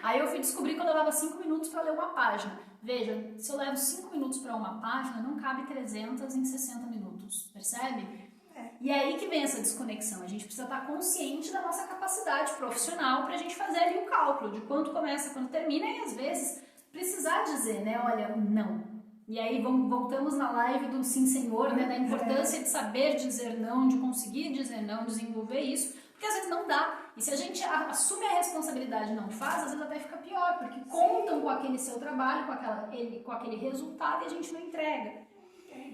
aí eu fui descobrir quando eu levava 5 minutos para ler uma página. Veja, se eu levo 5 minutos para uma página, não cabe 300 em 60 minutos, percebe? E é aí que vem essa desconexão, a gente precisa estar consciente da nossa capacidade profissional para a gente fazer ali o cálculo de quanto começa, quando termina, e às vezes precisar dizer, né, olha, não. E aí voltamos na live do Sim Senhor, né, da importância de saber dizer não, de conseguir dizer não, desenvolver isso, porque às vezes não dá. E se a gente assume a responsabilidade e não faz, às vezes até fica pior, porque contam com aquele seu trabalho, com aquele resultado e a gente não entrega.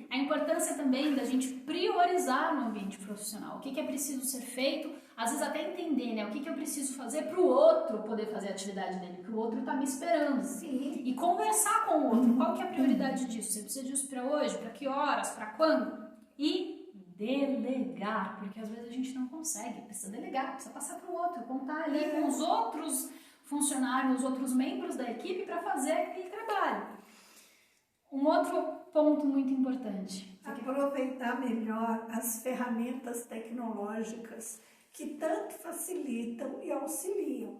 A importância também da gente priorizar no ambiente profissional, o que é preciso ser feito, às vezes até entender, né, o que eu preciso fazer para o outro poder fazer a atividade dele, que o outro está me esperando. Sim. E conversar com o outro, qual que é a prioridade disso? Você precisa disso para hoje, para que horas, para quando? E delegar, porque às vezes a gente não consegue, precisa delegar, precisa passar para o outro, contar ali com os outros funcionários, os outros membros da equipe para fazer aquele trabalho. Um outro ponto muito importante. Aproveitar melhor as ferramentas tecnológicas que tanto facilitam e auxiliam,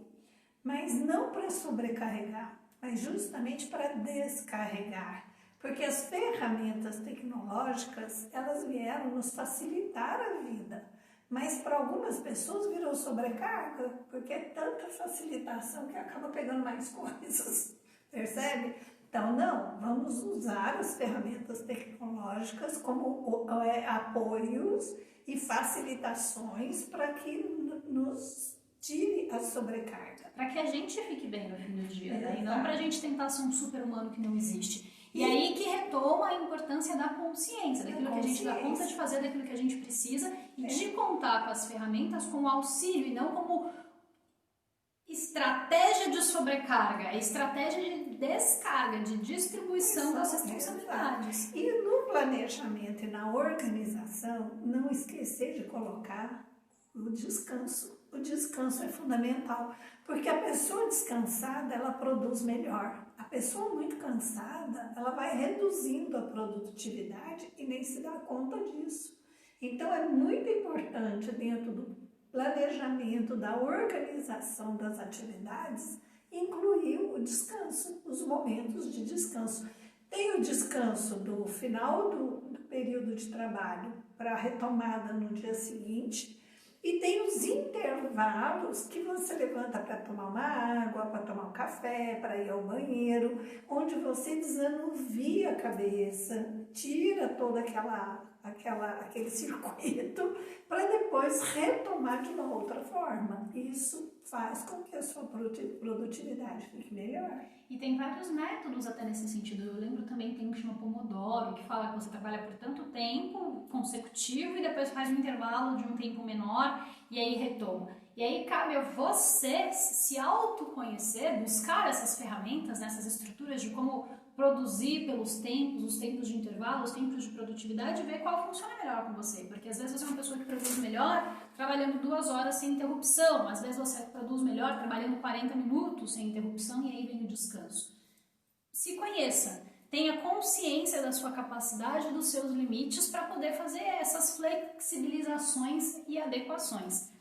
mas não para sobrecarregar, mas justamente para descarregar. Porque as ferramentas tecnológicas, elas vieram nos facilitar a vida, mas para algumas pessoas virou sobrecarga, porque é tanta facilitação que acaba pegando mais coisas, percebe? Então, não, vamos usar as ferramentas tecnológicas como apoios e facilitações para que nos tire a sobrecarga. Para que a gente fique bem no fim do dia, né? E não para a gente tentar ser um super-humano que não existe. E aí que retoma a importância da consciência, daquilo que a gente dá conta de fazer, daquilo que a gente precisa, e de contar com as ferramentas como auxílio e não como estratégia de sobrecarga, estratégia de descarga, de distribuição das responsabilidades. E no planejamento e na organização, não esquecer de colocar o descanso. O descanso é fundamental, porque a pessoa descansada, ela produz melhor. A pessoa muito cansada, ela vai reduzindo a produtividade e nem se dá conta disso. Então, é muito importante dentro do planejamento, da organização das atividades, incluir o descanso, os momentos de descanso. Tem o descanso do final do período de trabalho para a retomada no dia seguinte, e tem os intervalos que você levanta para tomar uma água, para tomar um café, para ir ao banheiro, onde você desanuvia a cabeça, tira toda aquele circuito para depois retomar de uma outra forma. Isso faz com que a sua produtividade fique melhor. E tem vários métodos até nesse sentido. Eu lembro também, tem um que chama Pomodoro, que fala que você trabalha por tanto tempo consecutivo e depois faz um intervalo de um tempo menor e aí retoma. E aí cabe a você se autoconhecer, buscar essas ferramentas, essas estruturas de como produzir pelos tempos, os tempos de intervalo, os tempos de produtividade e ver qual funciona melhor com você. Porque às vezes você é uma pessoa que produz melhor trabalhando 2 horas sem interrupção, às vezes você produz melhor trabalhando 40 minutos sem interrupção e aí vem o descanso. Se conheça, tenha consciência da sua capacidade, dos seus limites para poder fazer essas flexibilizações e adequações.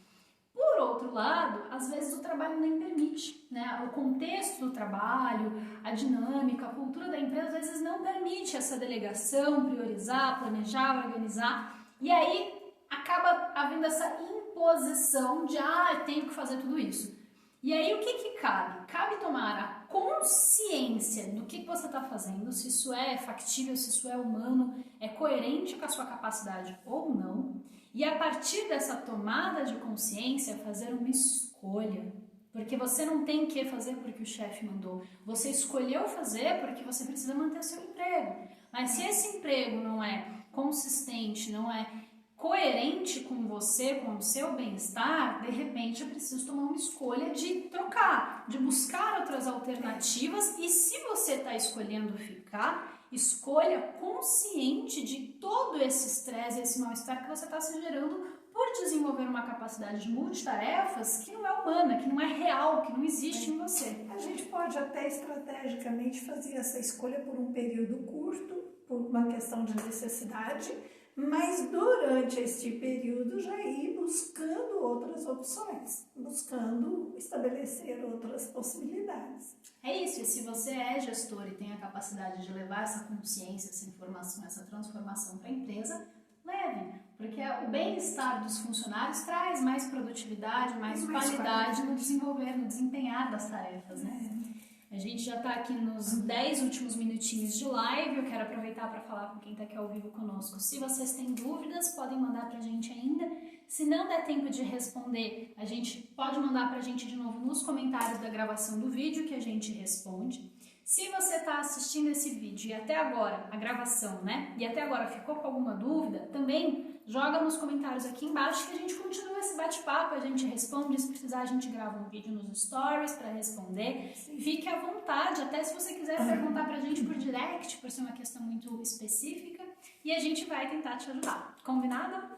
Por outro lado, às vezes o trabalho nem permite, né? O contexto do trabalho, a dinâmica, a cultura da empresa, às vezes não permite essa delegação, priorizar, planejar, organizar, e aí acaba havendo essa imposição de, eu tenho que fazer tudo isso. E aí o que cabe? Cabe tomar a consciência do que você está fazendo, se isso é factível, se isso é humano, é coerente com a sua capacidade ou não. E a partir dessa tomada de consciência, fazer uma escolha. Porque você não tem que fazer porque o chefe mandou. Você escolheu fazer porque você precisa manter seu emprego. Mas se esse emprego não é consistente, não é coerente com você, com o seu bem-estar, de repente eu preciso tomar uma escolha de trocar, de buscar outras alternativas. E se você está escolhendo ficar, escolha consciente de todo esse estresse, esse mal-estar que você está se gerando por desenvolver uma capacidade de multitarefas que não é humana, que não é real, que não existe em você. A gente pode até estrategicamente fazer essa escolha por um período curto, por uma questão de necessidade, mas durante este período já ir buscando outras opções, buscando estabelecer outras possibilidades. É isso, e se você é gestor e tem a capacidade de levar essa consciência, essa informação, essa transformação para a empresa, leve, porque o bem-estar dos funcionários traz mais produtividade, mais qualidade no desenvolver, no desempenhar das tarefas, né? A gente já está aqui nos 10 últimos minutinhos de live, eu quero aproveitar para falar com quem está aqui ao vivo conosco. Se vocês têm dúvidas, podem mandar para a gente ainda. Se não der tempo de responder, a gente pode mandar para a gente de novo nos comentários da gravação do vídeo que a gente responde. Se você está assistindo esse vídeo e até agora, a gravação, né? E até agora ficou com alguma dúvida, também joga nos comentários aqui embaixo que a gente continua esse bate-papo, a gente responde, se precisar a gente grava um vídeo nos stories para responder. Fique à vontade, até se você quiser perguntar pra gente por direct, por ser uma questão muito específica, e a gente vai tentar te ajudar. Combinado?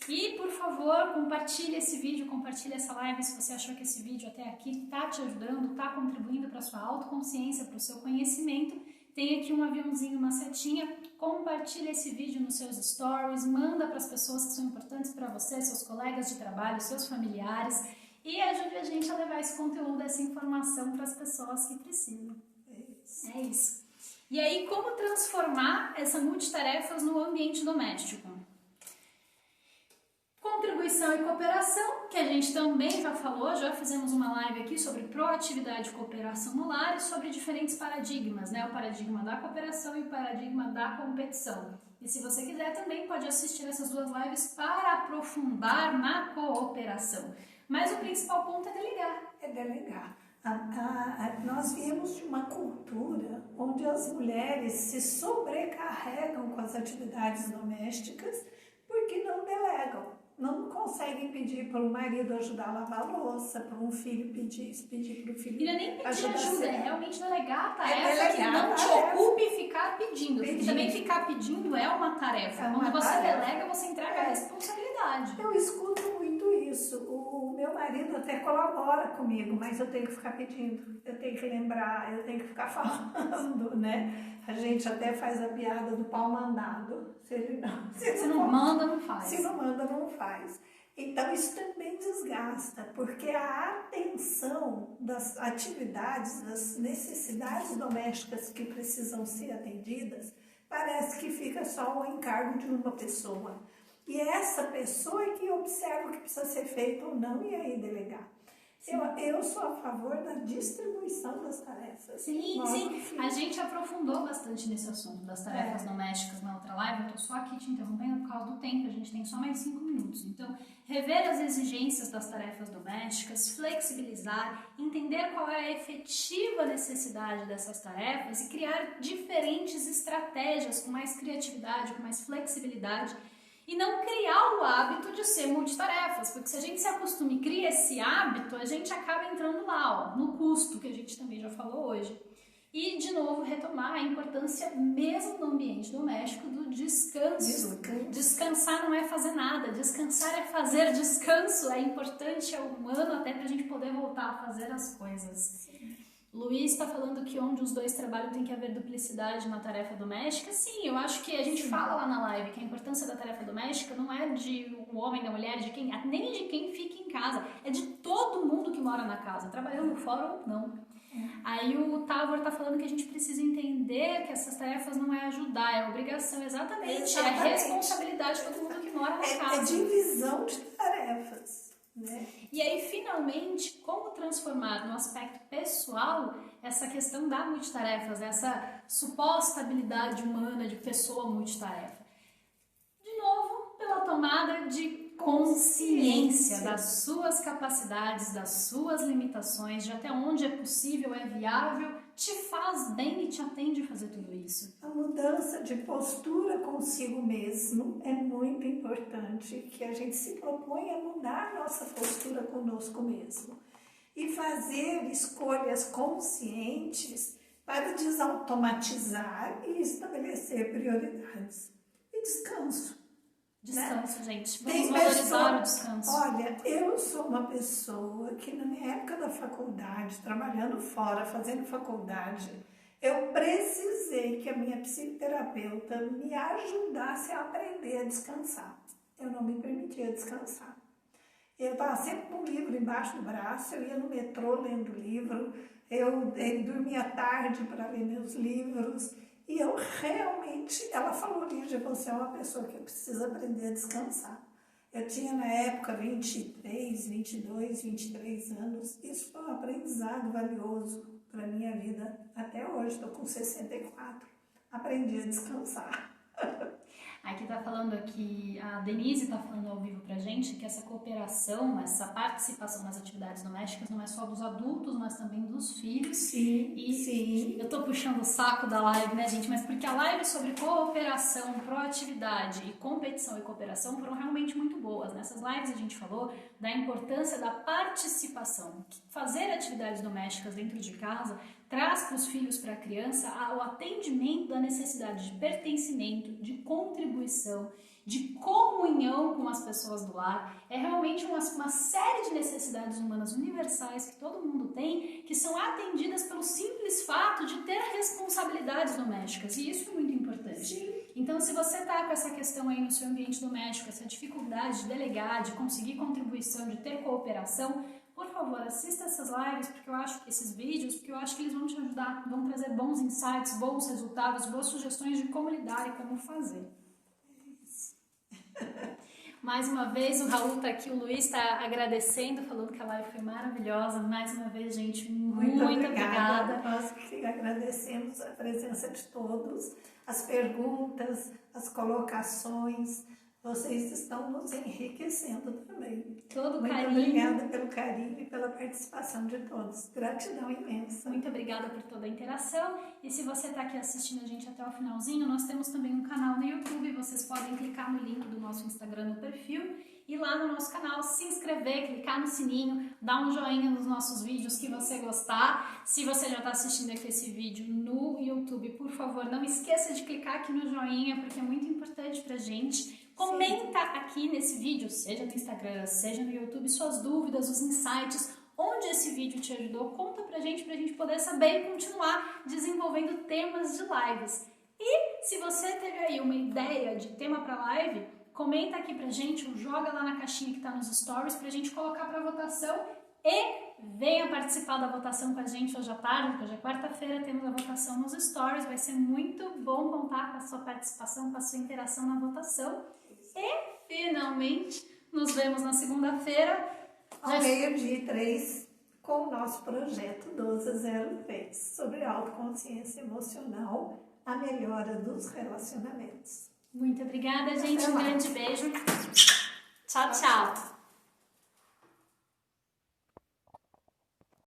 E, por favor, compartilhe esse vídeo, compartilhe essa live se você achou que esse vídeo até aqui está te ajudando, está contribuindo para a sua autoconsciência, para o seu conhecimento. Tem aqui um aviãozinho, uma setinha, compartilhe esse vídeo nos seus stories, manda para as pessoas que são importantes para você, seus colegas de trabalho, seus familiares, e ajude a gente a levar esse conteúdo, essa informação para as pessoas que precisam. É isso. E aí, como transformar essa multitarefas no ambiente doméstico? Contribuição e cooperação, que a gente também já falou, já fizemos uma live aqui sobre proatividade e cooperação no lar e sobre diferentes paradigmas, né? O paradigma da cooperação e o paradigma da competição. E se você quiser também pode assistir essas duas lives para aprofundar na cooperação. Mas o principal ponto é delegar. É delegar. Nós viemos de uma cultura onde as mulheres se sobrecarregam com as atividades domésticas porque não delegam. Não conseguem pedir para o marido ajudar a lavar a louça, para um filho pedir para o filho e não é nem pedir ajuda, é realmente delegar a tarefa, delegar que não te ocupe e ficar pedindo. Porque também ficar pedindo é uma tarefa. Quando você delega, você entrega a responsabilidade. Eu escuto muito isso. O meu marido até colabora comigo, mas eu tenho que ficar pedindo, eu tenho que lembrar, eu tenho que ficar falando, né? A gente até faz a piada do pau mandado. Se não manda, não faz. Se não manda, não faz. Então, isso também desgasta, porque a atenção das atividades, das necessidades domésticas que precisam ser atendidas, parece que fica só o encargo de uma pessoa. E é essa pessoa é que observa o que precisa ser feito ou não e aí delegar. Eu sou a favor da distribuição das tarefas. Sim. A gente aprofundou bastante nesse assunto das tarefas domésticas na outra live. Eu estou só aqui te interrompendo por causa do tempo, a gente tem só mais 5 minutos. Então, rever as exigências das tarefas domésticas, flexibilizar, entender qual é a efetiva necessidade dessas tarefas e criar diferentes estratégias com mais criatividade, com mais flexibilidade. E não criar o hábito de ser multitarefas, porque se a gente se acostuma e cria esse hábito, a gente acaba entrando lá, ó, no custo, que a gente também já falou hoje. E, de novo, retomar a importância mesmo no ambiente doméstico do descanso. Descansar não é fazer nada, descansar é fazer descanso, é importante, é humano até para a gente poder voltar a fazer as coisas. Luiz está falando que onde os dois trabalham tem que haver duplicidade na tarefa doméstica. Sim, eu acho que a gente fala lá na live que a importância da tarefa doméstica não é de o homem, da mulher, de quem, nem de quem fica em casa, é de todo mundo que mora na casa, trabalhando fora ou não. Aí o Tavor está falando que a gente precisa entender que essas tarefas não é ajudar, é obrigação, exatamente. É responsabilidade de todo mundo que mora na casa. É divisão de tarefas. Né? E aí, finalmente, como transformar no aspecto pessoal essa questão da multitarefas, essa suposta habilidade humana de pessoa multitarefa? De novo, pela tomada de consciência das suas capacidades, das suas limitações, de até onde é possível, é viável, te faz bem e te atende a fazer tudo isso. A mudança de postura consigo mesmo é muito importante, que a gente se propõe a mudar a nossa postura conosco mesmo e fazer escolhas conscientes para desautomatizar e estabelecer prioridades. E descanso. Descanso, né? gente. Vamos valorizar o descanso. Olha, eu sou uma pessoa que na minha época da faculdade, trabalhando fora, fazendo faculdade, eu precisei que a minha psicoterapeuta me ajudasse a aprender a descansar. Eu não me permitia descansar. Eu estava sempre com um livro embaixo do braço, eu ia no metrô lendo livro, eu dormia tarde para ler meus livros. E eu realmente, ela falou, Lígia, você é uma pessoa que precisa aprender a descansar. Eu tinha na época 23, 22, 23 anos. Isso foi um aprendizado valioso para a minha vida até hoje. Estou com 64. Aprendi a descansar. Aqui tá falando aqui, a Denise tá falando ao vivo pra gente que essa cooperação, essa participação nas atividades domésticas não é só dos adultos, mas também dos filhos. Sim, e sim. Eu tô puxando o saco da live, né, gente? Mas porque a live sobre cooperação, proatividade e competição e cooperação foram realmente muito boas. Nessas lives a gente falou da importância da participação. Fazer atividades domésticas dentro de casa traz para os filhos, para a criança, o atendimento da necessidade de pertencimento, de contribuição, de comunhão com as pessoas do lar. É realmente uma série de necessidades humanas universais que todo mundo tem, que são atendidas pelo simples fato de ter responsabilidades domésticas, e isso é muito importante. Sim. Então, se você está com essa questão aí no seu ambiente doméstico, essa dificuldade de delegar, de conseguir contribuição, de ter cooperação, por favor, assista essas lives, porque eu acho que esses vídeos, porque eu acho que eles vão te ajudar, vão trazer bons insights, bons resultados, boas sugestões de como lidar e como fazer. Mais uma vez, o Raul está aqui, o Luiz está agradecendo, falando que a live foi maravilhosa. Mais uma vez, gente, muito obrigada. Nós que agradecemos a presença de todos, as perguntas, as colocações. Vocês estão nos enriquecendo também. Todo muito carinho. Obrigada pelo carinho e pela participação de todos. Gratidão imensa. Muito obrigada por toda a interação. E se você está aqui assistindo a gente até o finalzinho, nós temos também um canal no YouTube. Vocês podem clicar no link do nosso Instagram no perfil e lá no nosso canal se inscrever, clicar no sininho, dar um joinha nos nossos vídeos que você gostar. Se você já está assistindo aqui esse vídeo no YouTube, por favor, não esqueça de clicar aqui no joinha, porque é muito importante pra gente. Comenta aqui nesse vídeo, seja no Instagram, seja no YouTube, suas dúvidas, os insights, onde esse vídeo te ajudou. Conta pra gente poder saber e continuar desenvolvendo temas de lives. E se você teve aí uma ideia de tema para live, comenta aqui pra gente, ou joga lá na caixinha que tá nos stories pra gente colocar pra votação e venha participar da votação com a gente hoje à tarde, porque hoje é quarta-feira, temos a votação nos stories. Vai ser muito bom contar com a sua participação, com a sua interação na votação. E, finalmente, nos vemos na segunda-feira. Ao meio-dia e 3, com o nosso projeto 1203, sobre autoconsciência emocional, a melhora dos relacionamentos. Muito obrigada, gente. Um grande beijo. Tchau, tchau.